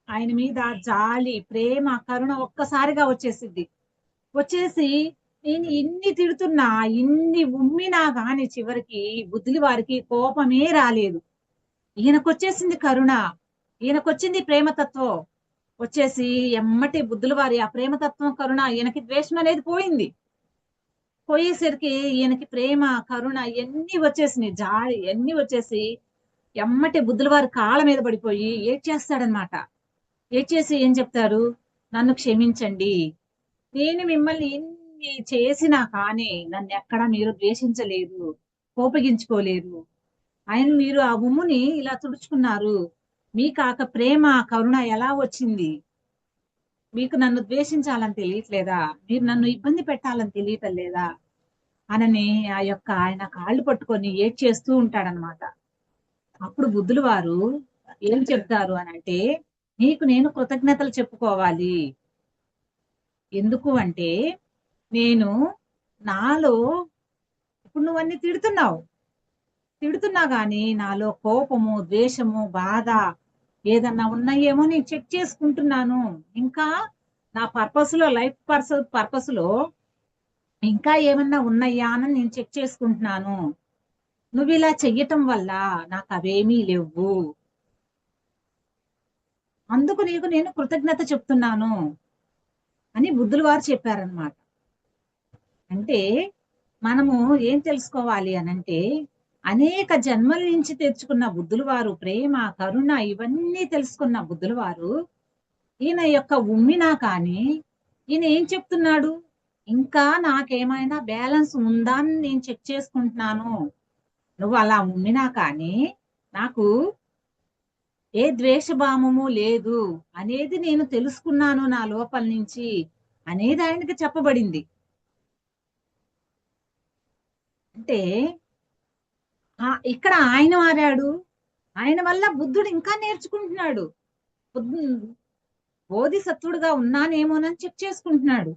Speaker 4: ఆయన మీద జాలి, ప్రేమ, కరుణ ఒక్కసారిగా వచ్చేసిద్ది. వచ్చేసి నేను ఇన్ని తిడుతున్నా, ఇన్ని ఉమ్మినా గాని చివరికి బుద్ధుల వారికి కోపమే రాలేదు. ఈయనకొచ్చేసింది కరుణ, ఈయనకొచ్చింది ప్రేమతత్వం. వచ్చేసి ఎమ్మటి బుద్ధుల వారి ఆ ప్రేమతత్వం, కరుణ, ఈయనకి ద్వేషం అనేది పోయింది. పోయేసరికి ఈయనకి ప్రేమ, కరుణ ఎన్ని వచ్చేసినాయి, జాలి ఎన్ని వచ్చేసి ఎమ్మటి బుద్ధుల వారి కాళ్ళ మీద పడిపోయి ఏడ్చేస్తాడనమాట. ఏడ్చేసి ఏం చెప్తారు, నన్ను క్షమించండి, నేను మిమ్మల్ని ఇన్ని చేసినా కానీ నన్ను ఎక్కడ మీరు ద్వేషించలేదు, కోపగించుకోలేదు. ఆయన మీరు ఆ ఉమ్ముని ఇలా తుడుచుకున్నారు, మీ కాక ప్రేమ కరుణ ఎలా వచ్చింది? మీకు నన్ను ద్వేషించాలని తెలియట్లేదా? మీరు నన్ను ఇబ్బంది పెట్టాలని తెలియటం లేదా? అనని ఆ యొక్క ఆయన కాళ్ళు పట్టుకొని ఏడ్చేస్తూ ఉంటాడనమాట. అప్పుడు బుద్ధుల వారు ఏం చెప్తారు అని అంటే, నీకు నేను కృతజ్ఞతలు చెప్పుకోవాలి. ఎందుకు అంటే నేను నాలో ఇప్పుడు నువ్వు అన్ని తిడుతున్నా గాని నాలో కోపము, ద్వేషము, బాధ ఏదన్నా ఉన్నాయేమో నేను చెక్ చేసుకుంటున్నాను. ఇంకా నా లైఫ్ పర్పస్ లో ఇంకా ఏమన్నా ఉన్నాయా అని నేను చెక్ చేసుకుంటున్నాను. నువ్వు ఇలా చెయ్యటం వల్ల నాకు అవేమీ లేవు, అందుకు నీకు నేను కృతజ్ఞత చెప్తున్నాను అని బుద్ధుల వారు చెప్పారనమాట. అంటే మనము ఏం తెలుసుకోవాలి అనంటే, అనేక జన్మల నుంచి తెచ్చుకున్న బుద్ధుల వారు ప్రేమ, కరుణ ఇవన్నీ తెలుసుకున్న బుద్ధుల వారు ఈయన యొక్క ఉమ్మినా కానీ ఈయన ఏం చెప్తున్నాడు, ఇంకా నాకేమైనా బ్యాలెన్స్ ఉందా అని నేను చెక్ చేసుకుంటున్నాను. నువ్వు అలా ఉమ్మినా కానీ నాకు ఏ ద్వేషభావము లేదు అనేది నేను తెలుసుకున్నాను నా లోపల నుంచి అనేది ఆయనకి చెప్పబడింది. అంటే ఇక్కడ ఆయన మారాడు, ఆయన వల్ల బుద్ధుడు ఇంకా నేర్చుకుంటున్నాడు. బోధిసత్వుడుగా ఉన్నానేమోనని చెక్ చేసుకుంటున్నాడు.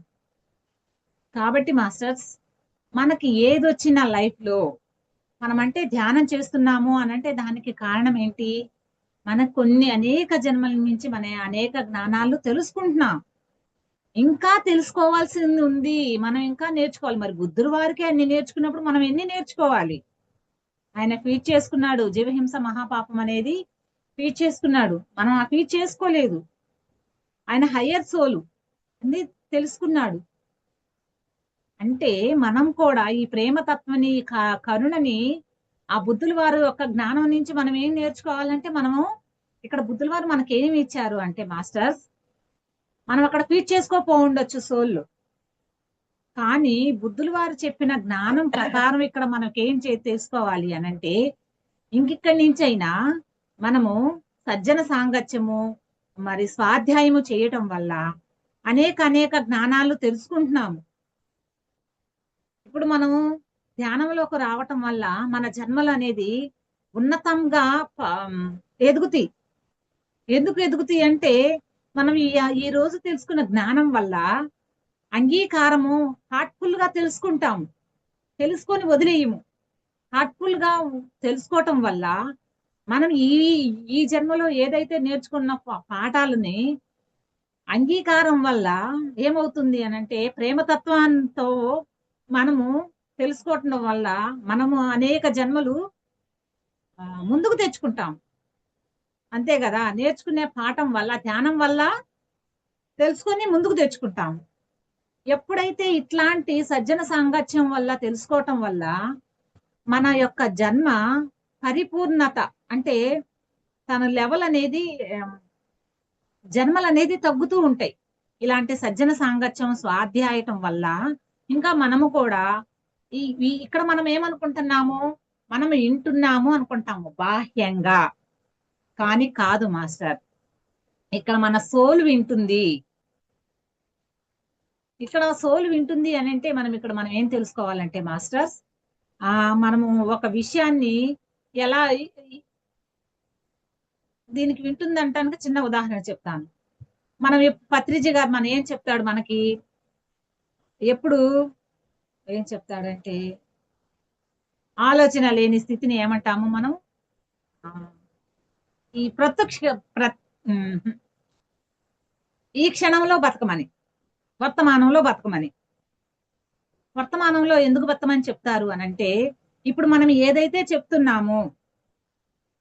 Speaker 4: కాబట్టి మాస్టర్స్, మనకి ఏదొచ్చినా లైఫ్ లో మనం అంటే ధ్యానం చేస్తున్నాము అనంటే దానికి కారణం ఏంటి? మనకు అనేక జన్మల నుంచి మన అనేక జ్ఞానాలు తెలుసుకుంటున్నాం. ఇంకా తెలుసుకోవాల్సింది ఉంది, మనం ఇంకా నేర్చుకోవాలి. మరి బుద్ధుల వారికి అన్ని నేర్చుకున్నప్పుడు మనం ఎన్ని నేర్చుకోవాలి? ఆయన ఫీడ్ చేసుకున్నాడు, జీవహింస మహాపాపం అనేది ఫీడ్ చేసుకున్నాడు. మనం ఆ ఫీడ్ చేసుకోలేదు. ఆయన హయ్యర్ సోలు అన్ని తెలుసుకున్నాడు. అంటే మనం కూడా ఈ ప్రేమతత్వని, కరుణని, ఆ బుద్ధుల వారు యొక్క జ్ఞానం నుంచి మనం ఏం నేర్చుకోవాలంటే, మనము ఇక్కడ బుద్ధుల వారు మనకేమి ఇచ్చారు అంటే మాస్టర్స్, మనం అక్కడ ఫీడ్ చేసుకోపోండొచ్చు సోళ్ళు, కానీ బుద్ధుల వారు చెప్పిన జ్ఞానం ప్రకారం ఇక్కడ మనకేం తెలుసుకోవాలి అనంటే, ఇంకిక్కడి నుంచి అయినా మనము సజ్జన సాంగత్యము మరి స్వాధ్యాయము చేయటం వల్ల అనేక జ్ఞానాలు తెలుసుకుంటున్నాము. ఇప్పుడు మనము ధ్యానంలోకి రావటం వల్ల మన జన్మలు అనేది ఉన్నతంగా ఎదుగుతాయి. ఎందుకు ఎదుగుతాయి అంటే మనం ఈ రోజు తెలుసుకున్న జ్ఞానం వల్ల అంగీకారము హార్ట్ఫుల్ గా తెలుసుకుంటాము, తెలుసుకొని వదిలేయము. హార్ట్ఫుల్ గా తెలుసుకోవటం వల్ల మనం ఈ జన్మలో ఏదైతే నేర్చుకున్న పాఠాలని అంగీకారం వల్ల ఏమవుతుంది అనంటే ప్రేమతత్వంతో మనము తెలుసుకోవటం వల్ల మనము అనేక జన్మలు ముందుకు తెచ్చుకుంటాం. అంతే కదా, నేర్చుకునే పాఠం వల్ల ధ్యానం వల్ల తెలుసుకొని ముందుకు తెచ్చుకుంటాం. ఎప్పుడైతే ఇట్లాంటి సజ్జన సాంగత్యం వల్ల తెలుసుకోవటం వల్ల మన యొక్క జన్మ పరిపూర్ణత అంటే తన లెవెల్ అనేది జన్మలు అనేది తగ్గుతూ ఉంటాయి. ఇలాంటి సజ్జన సాంగత్యం స్వాధ్యాయటం వల్ల ఇంకా మనము కూడా ఇక్కడ మనం ఏమనుకుంటున్నాము, మనం వింటున్నాము అనుకుంటాము బాహ్యంగా, కానీ కాదు మాస్టర్. ఇక్కడ మన సోల్ వింటుంది. ఇక్కడ సోల్ వింటుంది అని అంటే మనం ఏం తెలుసుకోవాలంటే మాస్టర్స్, మనము ఒక విషయాన్ని ఎలా దీనికి వింటుంది అంటానికి చిన్న ఉదాహరణ చెప్తాను. మనం పత్రిజీ గారు మనం ఏం చెప్తాడు, మనకి ఎప్పుడు ఏం చెప్తాడంటే ఆలోచన లేని స్థితిని ఏమంటాము మనం, ఈ ఈ క్షణంలో బతకమని, వర్తమానంలో బతకమని. వర్తమానంలో ఎందుకు బతకమని చెప్తారు అనంటే ఇప్పుడు మనం ఏదైతే చెప్తున్నామో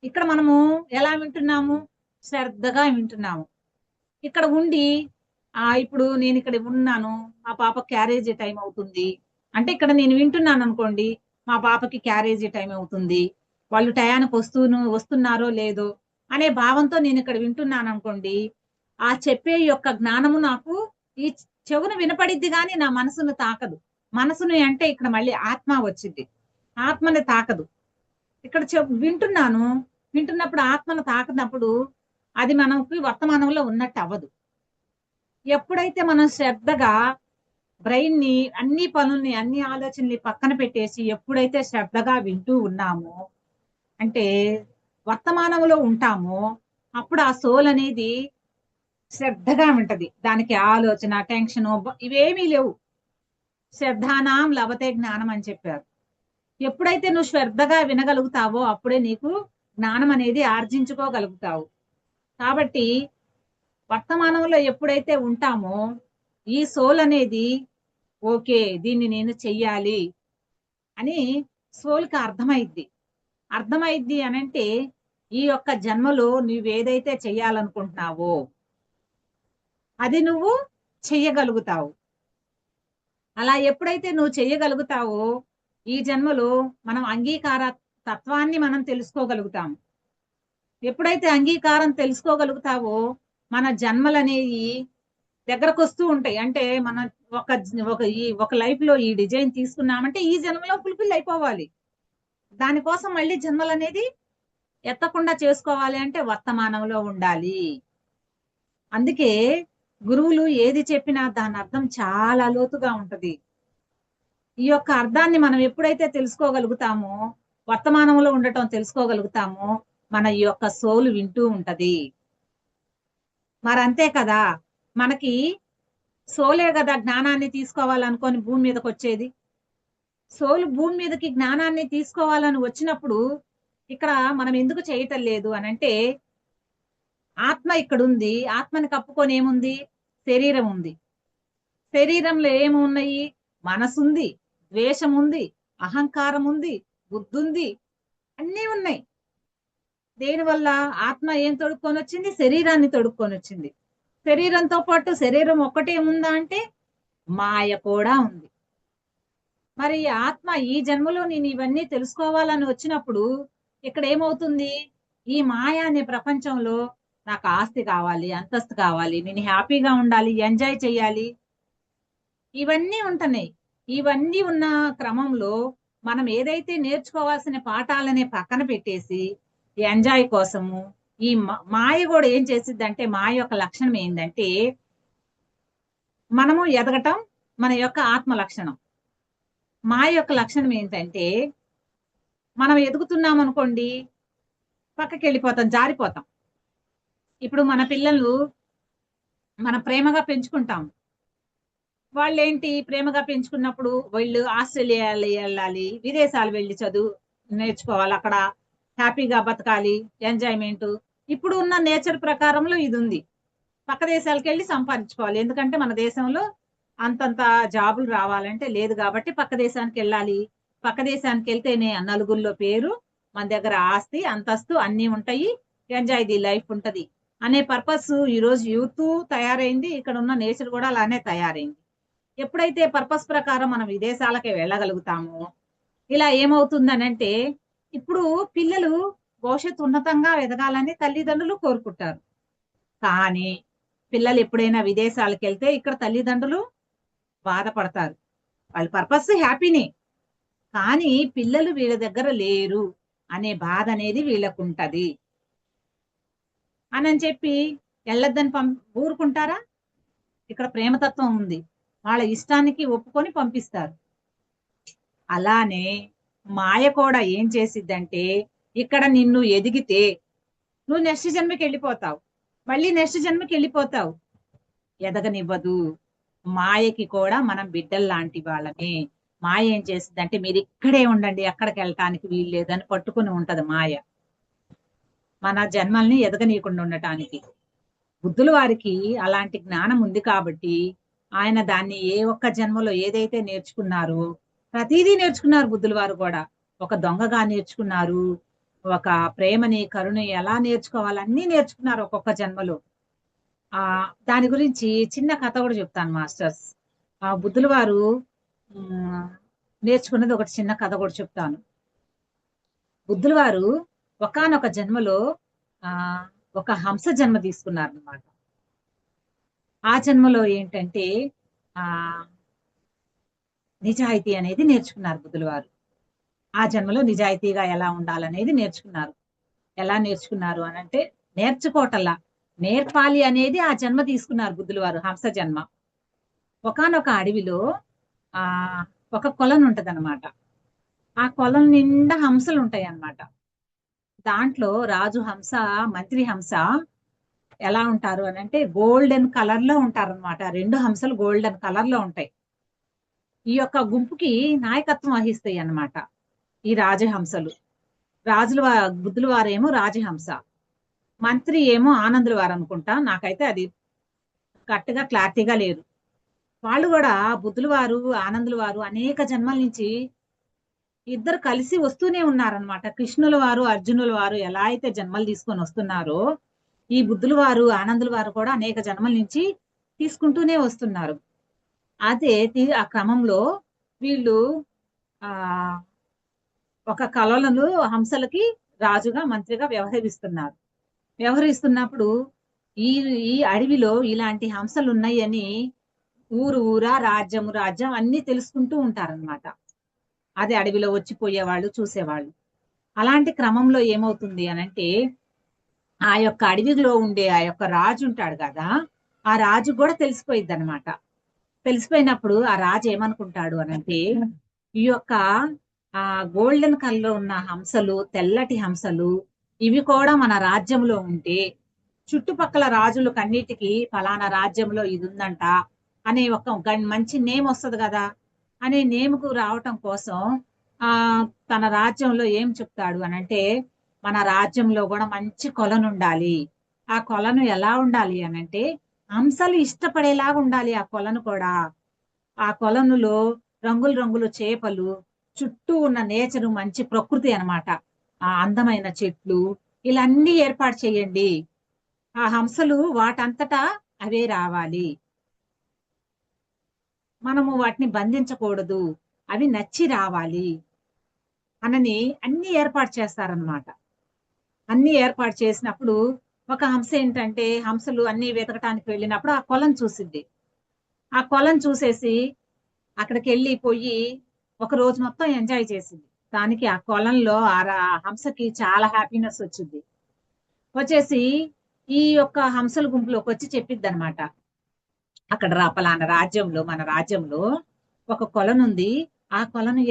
Speaker 4: ఇక్కడ మనము ఎలా వింటున్నాము, శ్రద్ధగా వింటున్నాము. ఇక్కడ ఉండి ఇప్పుడు నేను ఇక్కడ ఉన్నాను, మా పాప క్యారేజీ టైం అవుతుంది అంటే ఇక్కడ నేను వింటున్నాను అనుకోండి, మా పాపకి క్యారేజీ టైం అవుతుంది, వాళ్ళు టయానికి వస్తున్నారో లేదో అనే భావంతో నేను ఇక్కడ వింటున్నాను అనుకోండి, ఆ చెప్పే యొక్క జ్ఞానము నాకు ఈ చెవును వినపడిద్ది కానీ నా మనసును తాకదు. మనసుని అంటే ఇక్కడ మళ్ళీ ఆత్మ వచ్చింది, ఆత్మని తాకదు. ఇక్కడ వింటున్నప్పుడు ఆత్మను తాకినప్పుడు అది మనకి వర్తమానంలో ఉన్నట్టు అవ్వదు. ఎప్పుడైతే మనం శ్రద్ధగా బ్రెయిన్ ని అన్ని పనుల్ని అన్ని ఆలోచనల్ని పక్కన పెట్టేసి ఎప్పుడైతే శ్రద్ధగా వింటూ ఉన్నామో అంటే వర్తమానంలో ఉంటామో అప్పుడు ఆ సోల్ అనేది శ్రద్ధగా ఉంటది. దానికి ఆలోచన టెన్షన్ ఇవేమీ లేవు. శ్రద్ధానాం లభతే జ్ఞానం అని చెప్పారు. ఎప్పుడైతే నువ్వు శ్రద్ధగా వినగలుగుతావో అప్పుడే నీకు జ్ఞానం అనేది ఆర్జించుకోగలుగుతావు. కాబట్టి వర్తమానంలో ఎప్పుడైతే ఉంటామో ఈ సోల్ అనేది ఓకే దీన్ని నేను చెయ్యాలి అని సోల్కి అర్థమైద్ది అనంటే ఈ యొక్క జన్మలో నువ్వేదైతే చెయ్యాలనుకుంటున్నావో అది నువ్వు చెయ్యగలుగుతావు. అలా ఎప్పుడైతే నువ్వు చెయ్యగలుగుతావో ఈ జన్మలో మనం అంగీకార తత్వాన్ని మనం తెలుసుకోగలుగుతాము. ఎప్పుడైతే అంగీకారం తెలుసుకోగలుగుతావో మన జన్మలనేవి దగ్గరకు వస్తూ ఉంటాయి. అంటే మన ఒక లైఫ్ లో ఈ డిజైన్ తీసుకున్నామంటే ఈ జన్మలో ఫుల్ఫిల్ అయిపోవాలి. దానికోసం మళ్ళీ జన్మలు అనేది ఎత్తకుండా చేసుకోవాలి అంటే వర్తమానంలో ఉండాలి. అందుకే గురువులు ఏది చెప్పినా దాని అర్థం చాలా లోతుగా ఉంటది. ఈ యొక్క అర్థాన్ని మనం ఎప్పుడైతే తెలుసుకోగలుగుతామో వర్తమానంలో ఉండటం తెలుసుకోగలుగుతామో మన ఈ యొక్క సోలు వింటూ ఉంటది. మరి అంతే కదా, మనకి సోలే కదా జ్ఞానాన్ని తీసుకోవాలనుకొని భూమి మీదకి వచ్చేది. సోలు భూమి మీదకి జ్ఞానాన్ని తీసుకోవాలని వచ్చినప్పుడు ఇక్కడ మనం ఎందుకు చేయటం లేదు అనంటే ఆత్మ ఇక్కడ ఉంది. ఆత్మని కప్పుకొని ఏముంది, శరీరం ఉంది. శరీరంలో ఏమున్నాయి, మనసుంది, ద్వేషం ఉంది, అహంకారం ఉంది, బుద్ధి ఉంది, అన్నీ ఉన్నాయి. దేనివల్ల ఆత్మ ఏం తొడుక్కొని వచ్చింది, శరీరాన్ని తొడుక్కొని వచ్చింది. శరీరంతో పాటు శరీరం ఒక్కటే ఉందా అంటే మాయ కూడా ఉంది. మరి ఆత్మ ఈ జన్మలో నేను ఇవన్నీ తెలుసుకోవాలని వచ్చినప్పుడు ఇక్కడ ఏమవుతుంది, ఈ మాయ అనే ప్రపంచంలో నాకు ఆస్తి కావాలి, అంతస్తు కావాలి, నేను హ్యాపీగా ఉండాలి, ఎంజాయ్ చేయాలి, ఇవన్నీ ఉంటున్నాయి. ఇవన్నీ ఉన్న క్రమంలో మనం ఏదైతే నేర్చుకోవాల్సిన పాఠాలనే పక్కన పెట్టేసి ఎంజాయ్ కోసము ఈ మాయ కూడా ఏం చేసిద్ది అంటే మాయ యొక్క లక్షణం ఏంటంటే మనము ఎదగటం మన యొక్క ఆత్మ లక్షణం. మాయ యొక్క లక్షణం ఏంటంటే మనం ఎదుగుతున్నాం అనుకోండి, పక్కకి వెళ్ళిపోతాం, జారిపోతాం. ఇప్పుడు మన పిల్లలు మనం ప్రేమగా పెంచుకుంటాం. వాళ్ళు ఏంటి, ప్రేమగా పెంచుకున్నప్పుడు వీళ్ళు ఆస్ట్రేలియా వెళ్ళాలి, విదేశాలు వెళ్ళి చదువు నేర్చుకోవాలి, అక్కడ హ్యాపీగా బతకాలి, ఎంజాయ్మెంట్. ఇప్పుడు ఉన్న నేచర్ ప్రకారంలో ఇది ఉంది. పక్క దేశాలకు వెళ్ళి సంపాదించుకోవాలి, ఎందుకంటే మన దేశంలో అంతంత జాబులు రావాలంటే లేదు కాబట్టి పక్క దేశానికి వెళ్ళాలి. పక్క దేశానికి వెళ్తేనే నలుగురిలో పేరు, మన దగ్గర ఆస్తి అంతస్తు అన్ని ఉంటాయి, ఎంజాయ్ ది లైఫ్ ఉంటది అనే పర్పస్ ఈ రోజు యూత్ తయారైంది. ఇక్కడ ఉన్న నేచర్ కూడా అలానే తయారైంది. ఎప్పుడైతే పర్పస్ ప్రకారం మనం విదేశాలకే వెళ్ళగలుగుతామో, ఇలా ఏమవుతుందనంటే ఇప్పుడు పిల్లలు భవిష్యత్తు ఉన్నతంగా ఎదగాలని తల్లిదండ్రులు కోరుకుంటారు. కానీ పిల్లలు ఎప్పుడైనా విదేశాలకు వెళ్తే ఇక్కడ తల్లిదండ్రులు బాధపడతారు. వాళ్ళ పర్పస్ హ్యాపీనే, కానీ పిల్లలు వీళ్ళ దగ్గర లేరు అనే బాధ అనేది వీళ్ళకు ఉంటది అని చెప్పి వెళ్ళొద్దని ఊరుకుంటారా? ఇక్కడ ప్రేమతత్వం ఉంది, వాళ్ళ ఇష్టానికి ఒప్పుకొని పంపిస్తారు. అలానే మాయ కూడా ఏం చేసిద్దంటే, ఇక్కడ నిన్ను ఎదిగితే నువ్వు నెక్స్ట్ జన్మకి వెళ్ళిపోతావు, మళ్ళీ నెక్స్ట్ జన్మకి వెళ్ళిపోతావు, ఎదగనివ్వదు. మాయకి కూడా మనం బిడ్డలు లాంటి వాళ్ళమే. మాయ ఏం చేసిద్దంటే మీరు ఇక్కడే ఉండండి, అక్కడికి వెళ్ళటానికి వీలు లేదని పట్టుకుని ఉంటది మాయ, మన జన్మల్ని ఎదగనీయకుండా ఉండటానికి. బుద్ధుల వారికి అలాంటి జ్ఞానం ఉంది కాబట్టి ఆయన దాన్ని ఏ ఒక్క జన్మలో ఏదైతే నేర్చుకున్నారో ప్రతిదీ నేర్చుకున్నారు. బుద్ధుల వారు కూడా ఒక దొంగగా నేర్చుకున్నారు, ఒక ప్రేమని కరుణ ఎలా నేర్చుకోవాలన్నీ నేర్చుకున్నారు ఒక్కొక్క జన్మలో. దాని గురించి చిన్న కథ కూడా చెప్తాను మాస్టర్స్. బుద్ధుల వారు నేర్చుకున్నది ఒకటి చిన్న కథ కూడా చెప్తాను. బుద్ధుల వారు ఒకానొక జన్మలో ఒక హంస జన్మ తీసుకున్నారు అన్నమాట. ఆ జన్మలో ఏంటంటే నిజాయితీ అనేది నేర్చుకున్నారు బుద్ధుల వారు. ఆ జన్మలో నిజాయితీగా ఎలా ఉండాలనేది నేర్చుకున్నారు. ఎలా నేర్చుకున్నారు అని అంటే నేర్చుకోవటల్లా నేర్పాలి అనేది ఆ జన్మ తీసుకున్నారు బుద్ధుల వారు, హంస జన్మ. ఒకానొక అడవిలో ఒక కొలను ఉంటది అనమాట. ఆ కొలం నిండా హంసలు ఉంటాయి అన్నమాట. దాంట్లో రాజు హంస, మంత్రి హంస ఎలా ఉంటారు అని అంటే గోల్డెన్ కలర్ లో ఉంటారు అనమాట. రెండు హంసలు గోల్డెన్ కలర్ లో ఉంటాయి. ఈ యొక్క గుంపుకి నాయకత్వం వహిస్తాయి అన్నమాట ఈ రాజహంసలు. బుద్ధుల వారేమో రాజహంస, మంత్రి ఏమో ఆనందుల వారు అనుకుంటా, నాకైతే అది కరెక్ట్గా క్లారిటీగా లేదు. వాళ్ళు కూడా బుద్ధుల వారు ఆనందుల వారు అనేక జన్మల నుంచి ఇద్దరు కలిసి వస్తూనే ఉన్నారనమాట. కృష్ణుల వారు అర్జునుల వారు ఎలా అయితే జన్మలు తీసుకొని వస్తున్నారో, ఈ బుద్ధుల వారు ఆనందుల వారు కూడా అనేక జన్మల నుంచి తీసుకుంటూనే వస్తున్నారు. అదే ఆ క్రమంలో వీళ్ళు ఒక కళలను హంసలకి రాజుగా మంత్రిగా వ్యవహరిస్తున్నప్పుడు ఈ అడవిలో ఇలాంటి హంసలు ఉన్నాయని ఊరా రాజ్యం అన్ని తెలుసుకుంటూ ఉంటారనమాట. అది అడవిలో వచ్చిపోయేవాళ్ళు, చూసేవాళ్ళు. అలాంటి క్రమంలో ఏమవుతుంది అనంటే ఆ యొక్క అడవిలో ఉండే ఆ యొక్క రాజు ఉంటాడు కదా, ఆ రాజు కూడా తెలిసిపోయిద్ది అనమాట. తెలిసిపోయినప్పుడు ఆ రాజు ఏమనుకుంటాడు అనంటే ఈ యొక్క గోల్డెన్ కలర్ ఉన్న హంసలు, తెల్లటి హంసలు, ఇవి కూడా మన రాజ్యంలో ఉంటే చుట్టుపక్కల రాజులకు అన్నిటికీ ఫలానా రాజ్యంలో ఇది ఉందంట అనే ఒక మంచి నేమ్ వస్తుంది కదా, అనే నేముకు రావటం కోసం తన రాజ్యంలో ఏం చెప్తాడు అనంటే మన రాజ్యంలో కూడా మంచి కొలను ఉండాలి. ఆ కొలను ఎలా ఉండాలి అనంటే హంసలు ఇష్టపడేలాగా ఉండాలి ఆ కొలను కూడా. ఆ కొలనులో రంగులు చేపలు, చుట్టూ ఉన్న నేచరు మంచి ప్రకృతి అన్నమాట, ఆ అందమైన చెట్లు, ఇలా అన్ని ఏర్పాటు చేయండి. ఆ హంసలు వాటంతటా అవే రావాలి, మనము వాటిని బంధించకూడదు, అవి నచ్చి రావాలి అనని అన్ని ఏర్పాటు చేస్తారనమాట. అన్ని ఏర్పాటు చేసినప్పుడు ఒక హంస ఏంటంటే హంసలు అన్ని వెతకటానికి వెళ్ళినప్పుడు ఆ కొలను చూసిద్ది. ఆ కొలను చూసేసి అక్కడికి వెళ్ళిపోయి ఒక రోజు మొత్తం ఎంజాయ్ చేసింది. దానికి ఆ కొలంలో ఆ హంసకి చాలా హ్యాపీనెస్ వచ్చింది. వచ్చేసి ఈ యొక్క హంసల గుంపులోకి వచ్చి చెప్పిద్ది అనమాట, అక్కడ పలానా రాజ్యంలో, మన రాజ్యంలో ఒక కొలను ఉంది, ఆ కొలను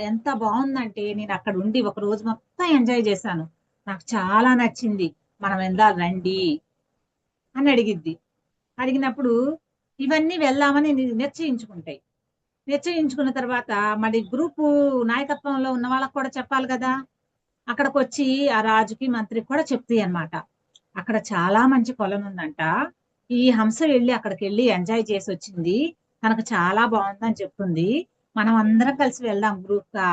Speaker 4: ఎంత బాగుందంటే నేను అక్కడ ఉండి ఒక రోజు మొత్తం ఎంజాయ్ చేశాను. నాకు చాలా నచ్చింది. మనం వెళ్దాం రండి అని అడిగిద్ది. అడిగినప్పుడు ఇవన్నీ వెళ్దామని నిశ్చయించుకుంటాయి. నిశ్చయించుకున్న తర్వాత మరి గ్రూపు నాయకత్వంలో ఉన్న వాళ్ళకి కూడా చెప్పాలి కదా. అక్కడికి వచ్చి ఆ రాజుకి మంత్రికి కూడా చెప్తాయి అన్నమాట. అక్కడ చాలా మంచి కొలను ఉందంట. ఈ హంస అక్కడికి వెళ్ళి ఎంజాయ్ చేసి వచ్చింది. తనకు చాలా బాగుందని చెప్తుంది. మనం అందరం కలిసి వెళ్దాం గ్రూప్ గా,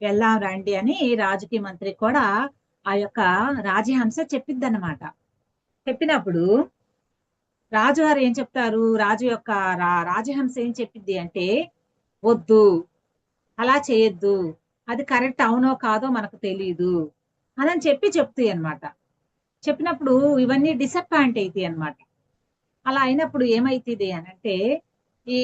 Speaker 4: వెళ్దాం రండి అని రాజుకి మంత్రికి కూడా ఆ యొక్క రాజహంస చెప్పిద్ది అన్నమాట. చెప్పినప్పుడు రాజుగారు ఏం చెప్తారు, రాజు యొక్క రాజహంస ఏం చెప్పిద్ది అంటే, వద్దు, అలా చేయొద్దు, అది కరెక్ట్ అవునో కాదో మనకు తెలియదు అని చెప్తాయి అన్నమాట. చెప్పినప్పుడు ఇవన్నీ డిసప్పాయింట్ అవుతాయి అన్నమాట. అలా అయినప్పుడు ఏమైతుంది అని అంటే, ఈ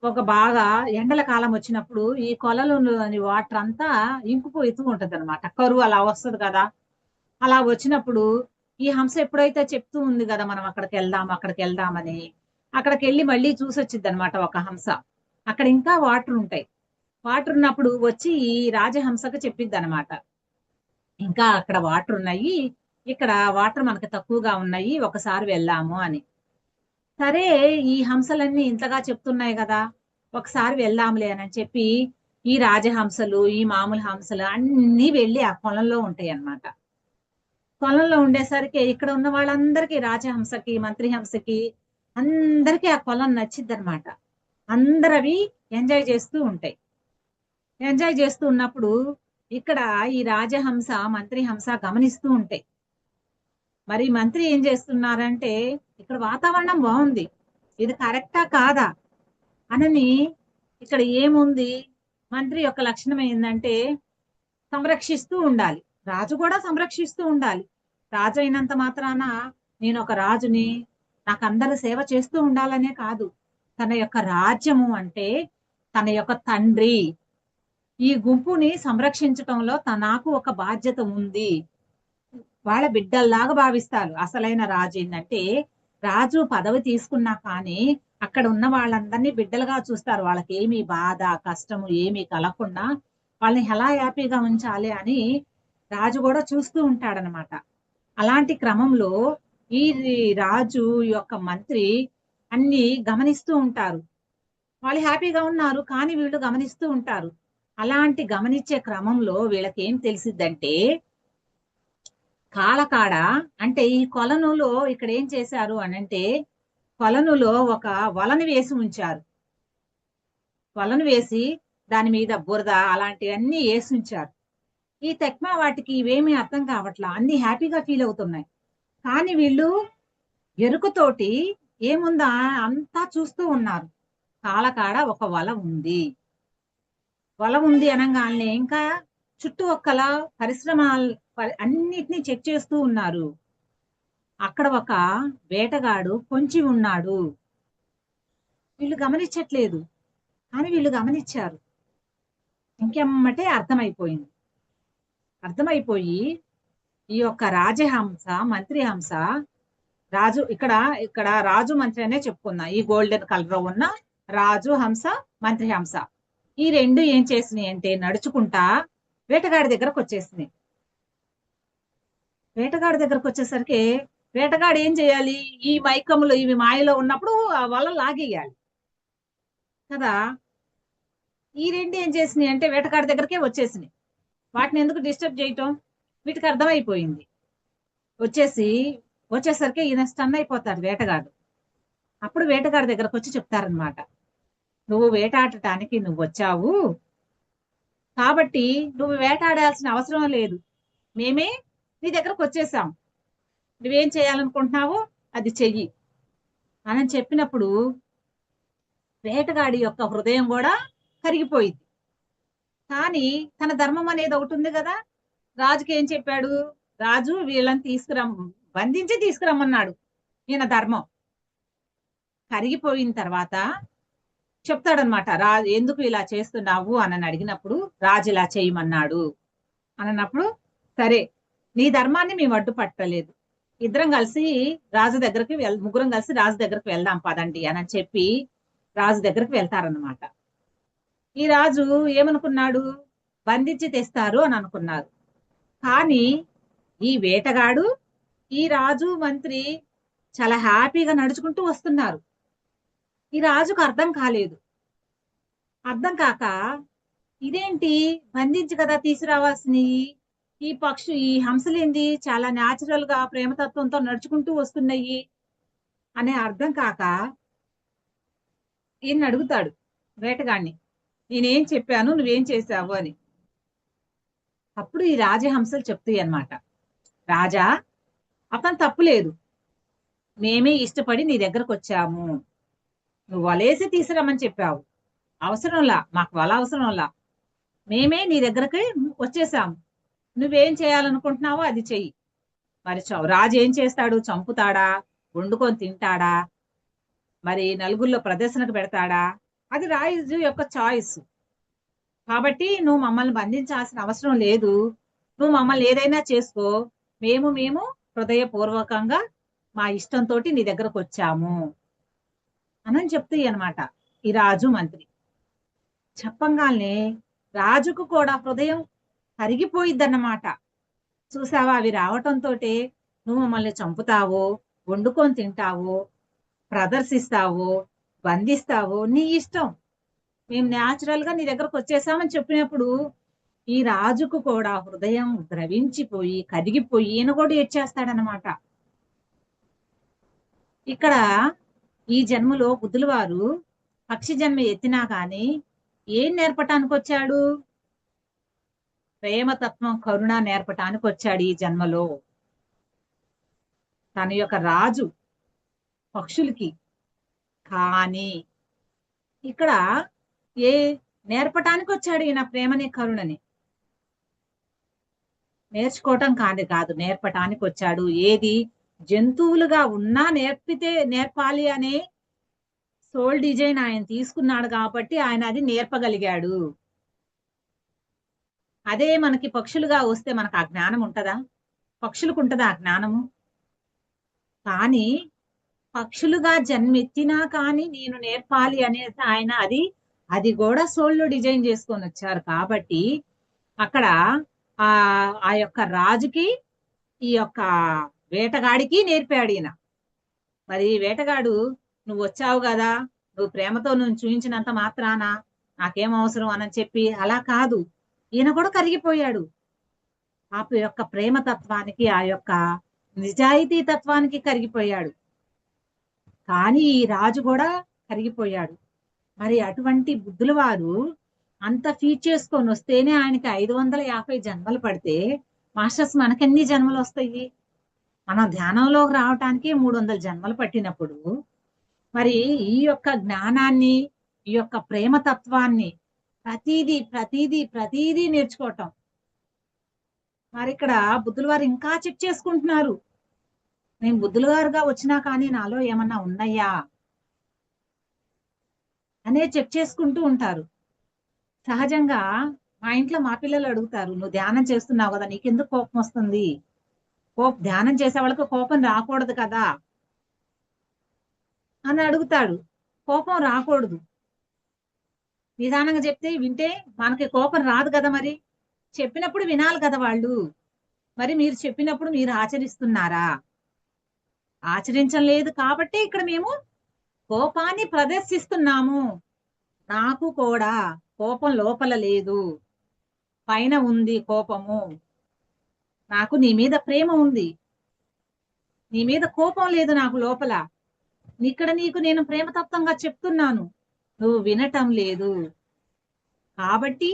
Speaker 4: ఒక బాగా ఎండల కాలం వచ్చినప్పుడు ఈ కొలలోని వాటర్ అంతా ఇంకిపోతూ ఉంటది అనమాట. కరువు అలా వస్తుంది కదా. అలా వచ్చినప్పుడు ఈ హంస ఎప్పుడైతే చెప్తూ ఉంది కదా మనం అక్కడికి వెళ్దామని, అక్కడికి వెళ్ళి మళ్ళీ చూసి వచ్చింది అనమాట ఒక హంస. అక్కడ ఇంకా వాటర్ ఉంటాయి. వాటర్ ఉన్నప్పుడు వచ్చి ఈ రాజహంసకు చెప్పిద్ది అనమాట, ఇంకా అక్కడ వాటర్ ఉన్నాయి, ఇక్కడ వాటర్ మనకు తక్కువగా ఉన్నాయి, ఒకసారి వెళ్దాము అని. సరే, ఈ హంసలన్నీ ఇంతగా చెప్తున్నాయి కదా, ఒకసారి వెళ్దాంలే అని చెప్పి ఈ రాజహంసలు, ఈ మామూలు హంసలు అన్ని వెళ్ళి ఆ కొలంలో ఉంటాయి అన్నమాట. కొలంలో ఉండేసరికి ఇక్కడ ఉన్న వాళ్ళందరికీ, రాజహంసకి, మంత్రి హంసకి, అందరికీ ఆ కొలం నచ్చిద్ది అనమాట. అందరు అవి ఎంజాయ్ చేస్తూ ఉంటాయి. ఎంజాయ్ చేస్తూ ఉన్నప్పుడు ఇక్కడ ఈ రాజహంస, మంత్రి హంస గమనిస్తూ ఉంటాయి. మరి మంత్రి ఏం చేస్తున్నారంటే, ఇక్కడ వాతావరణం బాగుంది, ఇది కరెక్టా కాదా అనని, ఇక్కడ ఏముంది, మంత్రి యొక్క లక్షణం ఏంటంటే సంరక్షిస్తూ ఉండాలి, రాజు కూడా సంరక్షిస్తూ ఉండాలి. రాజు అయినంత మాత్రాన నేను ఒక రాజుని, నాకు అందరూ సేవ చేస్తూ ఉండాలనే కాదు, తన యొక్క రాజ్యము అంటే తన యొక్క తండ్రి, ఈ గుంపుని సంరక్షించటంలో నాకు ఒక బాధ్యత ఉంది, వాళ్ళ బిడ్డల్లాగా భావిస్తారు. అసలైన రాజు ఏంటంటే, రాజు పదవి తీసుకున్నా కానీ అక్కడ ఉన్న వాళ్ళందరినీ బిడ్డలుగా చూస్తారు. వాళ్ళకి ఏమి బాధ కష్టము ఏమీ కలగకుండా వాళ్ళని ఎలా హ్యాపీగా ఉంచాలి అని రాజు కూడా చూస్తూ ఉంటాడనమాట. అలాంటి క్రమంలో ఈ రాజు యొక్క మంత్రి అన్ని గమనిస్తూ ఉంటారు. వాళ్ళు హ్యాపీగా ఉన్నారు కానీ వీళ్ళు గమనిస్తూ ఉంటారు. అలాంటి గమనించే క్రమంలో వీళ్ళకి ఏం తెలిసిద్దంటే, కాలకాడ అంటే ఈ కొలనులో ఇక్కడ ఏం చేశారు అనంటే, కొలనులో ఒక వలను వేసి ఉంచారు. వలను వేసి దాని మీద బురద అలాంటివన్నీ వేసి ఉంచారు. ఈ తెక్మా వాటికి ఇవేమీ అర్థం కావట్లా, అన్ని హ్యాపీగా ఫీల్ అవుతున్నాయి. కానీ వీళ్ళు ఎరుకుతోటి ఏముందా అంతా చూస్తూ ఉన్నారు. కాలకాడ ఒక వల ఉంది, వల ఉంది అనగానే ఇంకా చుట్టుపక్కల పరిశ్రమలు అన్నిటినీ చెక్ చేస్తూ ఉన్నారు. అక్కడ ఒక వేటగాడు పొంచి ఉన్నాడు. వీళ్ళు గమనించట్లేదు కానీ వీళ్ళు గమనించారు. ఇంకెమ్మటే అర్థమైపోయి ఈ యొక్క రాజహంస, మంత్రి హంస, రాజు ఇక్కడ రాజు మంత్రి అనే చెప్పుకుందాం. ఈ గోల్డెన్ కలర్ ఉన్న రాజు హంస, మంత్రి హంస, ఈ రెండు ఏం చేసినాయి అంటే నడుచుకుంటా వేటగాడి దగ్గరకు వచ్చేసినాయి. వేటగాడి దగ్గరకు వచ్చేసరికి వేటగాడు ఏం చేయాలి, ఈ మైకములు ఇవి మాయలో ఉన్నప్పుడు ఆ వల లాగేయాలి కదా. ఈ రెండు ఏం చేసినాయి అంటే వేటగాడి దగ్గరకే వచ్చేసినాయి. వాటిని ఎందుకు డిస్టర్బ్ చేయటం, వీటికి అర్థమైపోయింది. వచ్చేసరికి ఈయన స్టన్ అయిపోతారు వేటగాడు. అప్పుడు వేటగాడి దగ్గరకు వచ్చి చెప్తారనమాట, నువ్వు వేటాడటానికి నువ్వు వచ్చావు కాబట్టి నువ్వు వేటాడాల్సిన అవసరం లేదు, మేమే నీ దగ్గరకు వచ్చేసాం, నువ్వేం చేయాలనుకుంటున్నావో అది చెయ్యి అని చెప్పినప్పుడు వేటగాడి యొక్క హృదయం కూడా కరిగిపోయింది. కానీ తన ధర్మం అనేది ఒకటి ఉంది కదా. రాజుకి ఏం చెప్పాడు, రాజు వీళ్ళని బంధించి తీసుకురమ్మన్నాడు. ఈయన ధర్మం కరిగిపోయిన తర్వాత చెప్తాడనమాట, రాజు ఎందుకు ఇలా చేస్తున్నావు అని అడిగినప్పుడు, రాజు ఇలా చేయమన్నాడు అన్నప్పుడు, సరే నీ ధర్మాన్ని మేము అడ్డు పట్టలేదు, ఇద్దరం కలిసి రాజు దగ్గరికి ముగ్గురం కలిసి రాజు దగ్గరికి వెళ్దాం పదండి అని చెప్పి రాజు దగ్గరికి వెళ్తారనమాట. ఈ రాజు ఏమనుకున్నాడు, బంధించి తెస్తారు అని అనుకున్నారు. కానీ ఈ వేటగాడు, ఈ రాజు మంత్రి చాలా హ్యాపీగా నడుచుకుంటూ వస్తున్నారు. ఈ రాజుకు అర్థం కాలేదు. అర్థం కాక, ఇదేంటి బంధించి కదా తీసుకురావాల్సినవి, ఈ హంసలేంది చాలా న్యాచురల్ గా ప్రేమతత్వంతో నడుచుకుంటూ వస్తున్నాయి అనే అర్థం కాక ఈయన అడుగుతాడు వేటగాడిని, నేనేం చెప్పాను, నువ్వేం చేశావు అని. అప్పుడు ఈ రాజహంసలు చెప్తాయి అన్నమాట, రాజా, అతను తప్పులేదు, మేమే ఇష్టపడి నీ దగ్గరకు వచ్చాము. నువ్వు వలేసి తీసుకురామని చెప్పావు, అవసరంలా, మాకు వల అవసరంలా, మేమే నీ దగ్గరకి వచ్చేసాము. నువ్వేం చేయాలనుకుంటున్నావో అది చెయ్యి. మరి రాజు ఏం చేస్తాడు, చంపుతాడా, వండుకొని తింటాడా, మరి నలుగురిలో ప్రదర్శనకు పెడతాడా, అది రాజు యొక్క చాయిస్. కాబట్టి నువ్వు మమ్మల్ని బంధించాల్సిన అవసరం లేదు, నువ్వు మమ్మల్ని ఏదైనా చేసుకో, మేము హృదయపూర్వకంగా మా ఇష్టంతో నీ దగ్గరకు వచ్చాము అని చెప్తాయి అన్నమాట ఈ రాజు మంత్రి. చెప్పంగానే రాజుకు కూడా హృదయం కరిగిపోయిద్దన్నమాట. చూసావా, అవి రావటంతో నువ్వు మమ్మల్ని చంపుతావో, వండుకొని తింటావో, ప్రదర్శిస్తావో, బంధిస్తావో, నీ ఇష్టం, మేము న్యాచురల్ గా నీ దగ్గరకు వచ్చేసామని చెప్పినప్పుడు ఈ రాజుకు కూడా హృదయం ద్రవించిపోయి కరిగిపోయి ఈయన కూడా ఏడ్చేస్తాడనమాట. ఇక్కడ ఈ జన్మలో బుద్ధుల వారు పక్షి జన్మ ఎత్తినా కానీ ఏం నేర్పటానికి వచ్చాడు, ప్రేమతత్వం, కరుణ నేర్పటానికి వచ్చాడు ఈ జన్మలో. తన యొక్క రాజు పక్షులకి. కానీ ఇక్కడ ఏ నేర్పటానికి వచ్చాడు ఈయన ప్రేమని, కరుణని నేర్చుకోవటం కాదు, నేర్పటానికి వచ్చాడు. ఏది జంతువులుగా ఉన్నా నేర్పాలి అనే సోల్ డిజైన్ ఆయన తీసుకున్నాడు కాబట్టి ఆయన అది నేర్పగలిగాడు. అదే మనకి పక్షులుగా వస్తే మనకు ఆ జ్ఞానం ఉంటుందా? పక్షులకు ఉంటుందా ఆ జ్ఞానము? కానీ పక్షులుగా జన్మెత్తినా కానీ నేను నేర్పాలి అనేసి ఆయన అది కూడా సోల్లో డిజైన్ చేసుకొని వచ్చారు. కాబట్టి అక్కడ ఆ యొక్క రాజుకి ఈ యొక్క వేటగాడికి నేర్పాడు ఈయన. మరి వేటగాడు, నువ్వు వచ్చావు కదా, నువ్వు ప్రేమతో నువ్వు చూపించినంత మాత్రాన నాకేం అవసరం అని చెప్పి అలా కాదు, ఈయన కూడా కరిగిపోయాడు. ఆ యొక్క ప్రేమతత్వానికి, ఆ యొక్క నిజాయితీ తత్వానికి కరిగిపోయాడు. కానీ ఈ రాజు కూడా కరిగిపోయాడు. మరి అటువంటి బుద్ధుల వారు అంత ఫీడ్ చేసుకొని వస్తేనే ఆయనకి 550 జన్మలు పడితే మాస్టర్స్ మనకెన్ని జన్మలు వస్తాయి? మనం ధ్యానంలోకి రావటానికి 300 జన్మలు పట్టినప్పుడు మరి ఈ యొక్క జ్ఞానాన్ని, ఈ యొక్క ప్రేమతత్వాన్ని ప్రతీదీ నేర్చుకోవటం. మరి ఇక్కడ బుద్ధుల వారు ఇంకా చెక్ చేసుకుంటున్నారు, నేను బుద్ధుల గారుగా వచ్చినా కానీ నాలో ఏమన్నా ఉన్నాయా అనే చెక్ చేసుకుంటూ ఉంటారు. సహజంగా మా ఇంట్లో మా పిల్లలు అడుగుతారు, నువ్వు ధ్యానం చేస్తున్నావు కదా, నీకెందుకు కోపం వస్తుంది? ధ్యానం చేసే వాళ్ళకి కోపం రాకూడదు కదా అని అడుగుతాడు. కోపం రాకూడదు, నిదానంగా చెప్తే వింటే మనకి కోపం రాదు కదా. మరి చెప్పినప్పుడు వినాలి కదా వాళ్ళు. మరి మీరు చెప్పినప్పుడు మీరు ఆచరిస్తున్నారా? ఆచరించలేదు కాబట్టి ఇక్కడ మేము కోపాన్ని ప్రదర్శిస్తున్నాము. నాకు కూడా కోపం లోపల లేదు, పైన ఉంది కోపము. నాకు నీ మీద ప్రేమ ఉంది, నీ మీద కోపం లేదు నాకు లోపల. ఇక్కడ నీకు నేను ప్రేమతత్వంగా చెప్తున్నాను, నువ్వు వినటం లేదు. కాబట్టి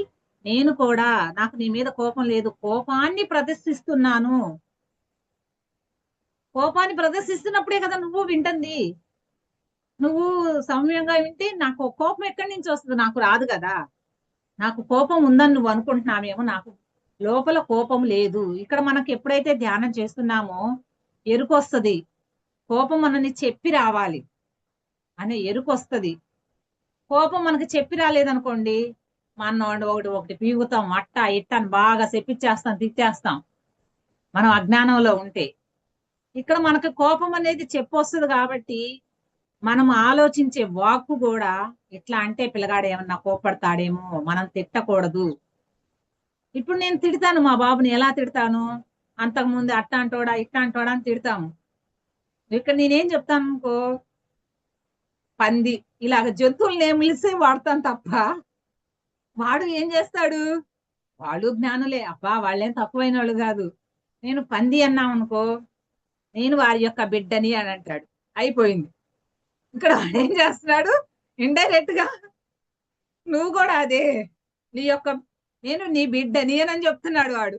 Speaker 4: నేను కూడా, నాకు నీ మీద కోపం లేదు, కోపాన్ని ప్రదర్శిస్తున్నాను. కోపాన్ని ప్రదర్శిస్తున్నప్పుడే కదా నువ్వు వింటుంది. నువ్వు సౌమ్యంగా వింటే నాకు కోపం ఎక్కడి నుంచి వస్తుంది? నాకు రాదు కదా. నాకు కోపం ఉందని నువ్వు అనుకుంటున్నావేమో, నాకు లోపల కోపం లేదు. ఇక్కడ మనకు ఎప్పుడైతే ధ్యానం చేస్తున్నామో ఎరుకు వస్తుంది, కోపం మనని చెప్పి రావాలి అనే ఎరుకు వస్తుంది. కోపం మనకి చెప్పి రాలేదనుకోండి, మన ఒకటి పీగుతాం, అట్టా ఇట్టని బాగా చెప్పించేస్తాం, తిట్టేస్తాం మనం అజ్ఞానంలో ఉంటే. ఇక్కడ మనకు కోపం అనేది చెప్పొస్తుంది కాబట్టి మనం ఆలోచించే వాక్కు కూడా ఎట్లా అంటే పిల్లగాడు ఏమన్నా కోపడతాడేమో, మనం తిట్టకూడదు. ఇప్పుడు నేను తిడతాను మా బాబుని, ఎలా తిడతాను? అంతకుముందు అట్ట అంటోడా ఇట్ట అంటోడా అని తిడతాము. ఇక్కడ నేనేం చెప్తాను అనుకో, పంది ఇలాగ జంతువులు నేమ్లిసే వాడతాను తప్ప, వాడు ఏం చేస్తాడు? వాళ్ళు జ్ఞానులే, అబ్బా వాళ్ళేం తక్కువైన వాళ్ళు కాదు. నేను పంది అన్నాం అనుకో, నేను వారి యొక్క బిడ్డని అని అంటాడు. అయిపోయింది. ఇక్కడ వాడు ఏం చేస్తున్నాడు? ఇండైరెక్ట్ గా నువ్వు కూడా అదే, నీ యొక్క నేను నీ బిడ్డని అని చెప్తున్నాడు వాడు.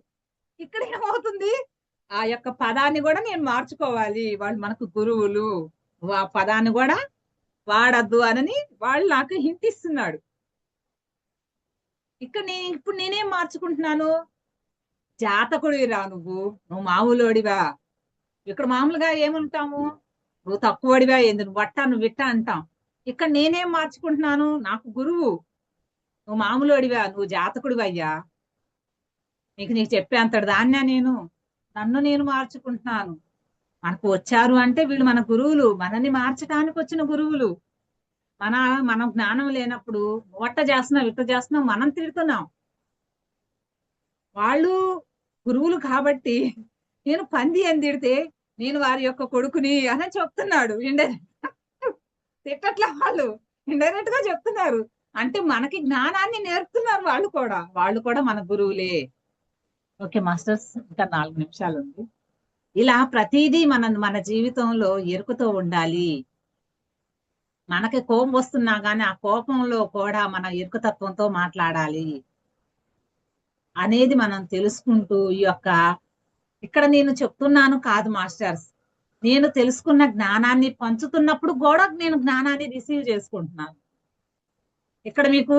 Speaker 4: ఇక్కడ ఏమవుతుంది? ఆ యొక్క పదాన్ని కూడా నేను మార్చుకోవాలి. వాళ్ళు మనకు గురువులు, ఆ పదాన్ని కూడా వాడద్దు అని వాళ్ళు నాకు హింట్ ఇస్తున్నాడు. ఇక్కడ ఇప్పుడు నేనేం మార్చుకుంటున్నాను? జాతకుడివిరా నువ్వు మామూలోడివా. ఇక్కడ మామూలుగా ఏమంటాము? నువ్వు తక్కువడివా, ఏంది నువ్వు వట్టా నువ్వు విట్టా అంటాం. ఇక్కడ నేనేం మార్చుకుంటున్నాను? నాకు గురువు, నువ్వు మామూలోడివా, నువ్వు జాతకుడివయ్యా, నీకు చెప్పేంతటి దాన్నే నన్ను నేను మార్చుకుంటున్నాను. మనకు వచ్చారు అంటే వీళ్ళు మన గురువులు, మనని మార్చడానికి వచ్చిన గురువులు. మనం జ్ఞానం లేనప్పుడు వట్ట చేస్తున్నాం విట్ట చేస్తున్నాం, మనం తిడుతున్నాం. వాళ్ళు గురువులు కాబట్టి నేను పంది అని తిడితే నేను వారి యొక్క కొడుకుని అని చెప్తున్నాడు. తిట్టట్లా, ఇండైరెక్ట్ గా చెప్తున్నారు. అంటే మనకి జ్ఞానాన్ని నేర్పుతున్నారు వాళ్ళు కూడా మన గురువులే. ఓకే మాస్టర్స్, ఇంకా 4 నిమిషాలు ఉంది. ఇలా ప్రతిదీ మన జీవితంలో ఎరుకుతో ఉండాలి. మనకి కోపం వస్తున్నా గానీ ఆ కోపంలో కూడా మన ఎరుకతత్వంతో మాట్లాడాలి అనేది మనం తెలుసుకుంటూ ఇక్కడ నేను చెప్తున్నాను కాదు మాస్టర్స్, నేను తెలుసుకున్న జ్ఞానాన్ని పంచుతున్నప్పుడు కూడా నేను జ్ఞానాన్ని రిసీవ్ చేసుకుంటున్నాను. ఇక్కడ మీకు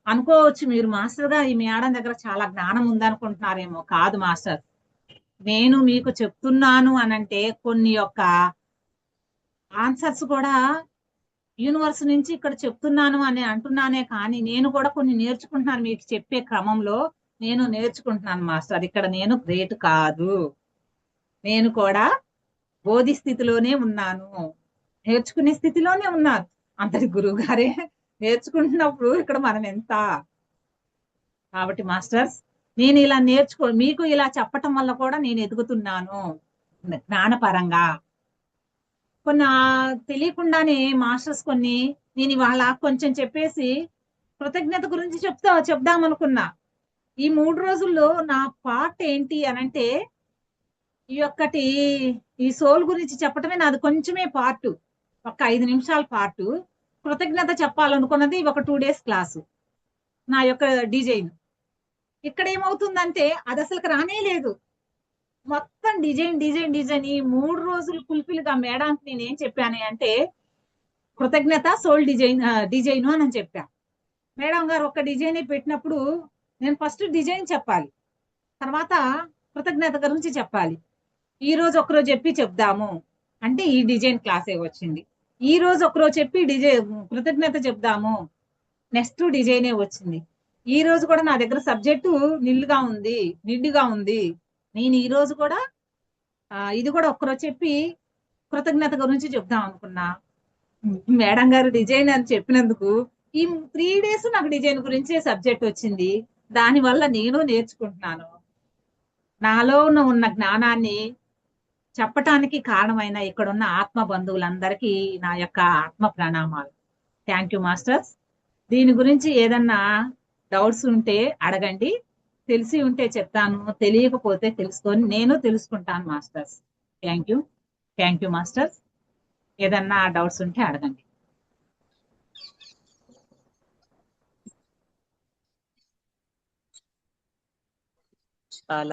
Speaker 4: అనుకోవచ్చు మీరు మాస్టర్ గా ఈ మేడం దగ్గర చాలా జ్ఞానం ఉందనుకుంటున్నారేమో. కాదు మాస్టర్, నేను మీకు చెప్తున్నాను అనంటే కొన్ని యొక్క ఆన్సర్స్ కూడా యూనివర్స్ నుంచి ఇక్కడ చెప్తున్నాను అని అంటున్నానే కానీ నేను కూడా కొన్ని నేర్చుకుంటున్నాను. మీకు చెప్పే క్రమంలో నేను నేర్చుకుంటున్నాను మాస్టర్. ఇక్కడ నేను గ్రేట్ కాదు, నేను కూడా బోధి స్థితిలోనే ఉన్నాను, నేర్చుకునే స్థితిలోనే ఉన్నాను. అంతటి గురువు గారే నేర్చుకుంటున్నప్పుడు ఇక్కడ మనం ఎంత. కాబట్టి మాస్టర్స్, నేను ఇలా మీకు ఇలా చెప్పటం వల్ల కూడా నేను ఎదుగుతున్నాను జ్ఞానపరంగా. కొన్ని తెలియకుండానే మాస్టర్స్ నేను ఇవాళ కొంచెం చెప్పేసి కృతజ్ఞత గురించి చెప్దామనుకున్నా. ఈ 3 రోజుల్లో నా పార్ట్ ఏంటి అనంటే ఈ సోల్ గురించి చెప్పటమే నాది కొంచెమే పార్ట్, ఒక 5 నిమిషాల పార్ట్. కృతజ్ఞత చెప్పాలనుకున్నది ఒక 2 డేస్ క్లాసు, నా యొక్క డిజైన్. ఇక్కడ ఏమవుతుందంటే అది అసలు రానే లేదు, మొత్తం డిజైన్. ఈ 3 రోజులు ఫుల్ఫిల్ గా మేడానికి నేనేం చెప్పాను అంటే కృతజ్ఞత సోల్ డిజైన్ అని చెప్పా. మేడం గారు ఒక డిజైన్ పెట్టినప్పుడు నేను ఫస్ట్ డిజైన్ చెప్పాలి, తర్వాత కృతజ్ఞత గురించి చెప్పాలి. ఈ రోజు ఒకరోజు చెప్పి చెప్దాము అంటే ఈ డిజైన్ క్లాసే వచ్చింది. ఈ రోజు ఒకరోజు చెప్పి కృతజ్ఞత చెప్దాము, నెక్స్ట్ డిజైనే వచ్చింది. ఈ రోజు కూడా నా దగ్గర సబ్జెక్టు నిండుగా ఉంది. నేను ఈ రోజు కూడా ఇది కూడా ఒక్కరోజు చెప్పి కృతజ్ఞత గురించి చెప్దాం అనుకున్నా. మేడం గారు డిజైన్ అని చెప్పినందుకు ఈ 3 డేస్ నాకు డిజైన్ గురించే సబ్జెక్ట్ వచ్చింది. దానివల్ల నేను నేర్చుకుంటున్నాను. నాలో ఉన్న జ్ఞానాన్ని చెప్పటానికి కారణమైన ఇక్కడున్న ఆత్మ బంధువులందరికీ నా యొక్క ఆత్మ ప్రణామాలు. Thank you masters. దీని గురించి ఏదన్నా డౌట్స్ ఉంటే అడగండి, తెలిసి ఉంటే చెప్తాను, తెలియకపోతే నేను తెలుసుకుంటాను మాస్టర్స్. Thank you masters. ఏదన్నా డౌట్స్ ఉంటే అడగండి.
Speaker 2: చాలా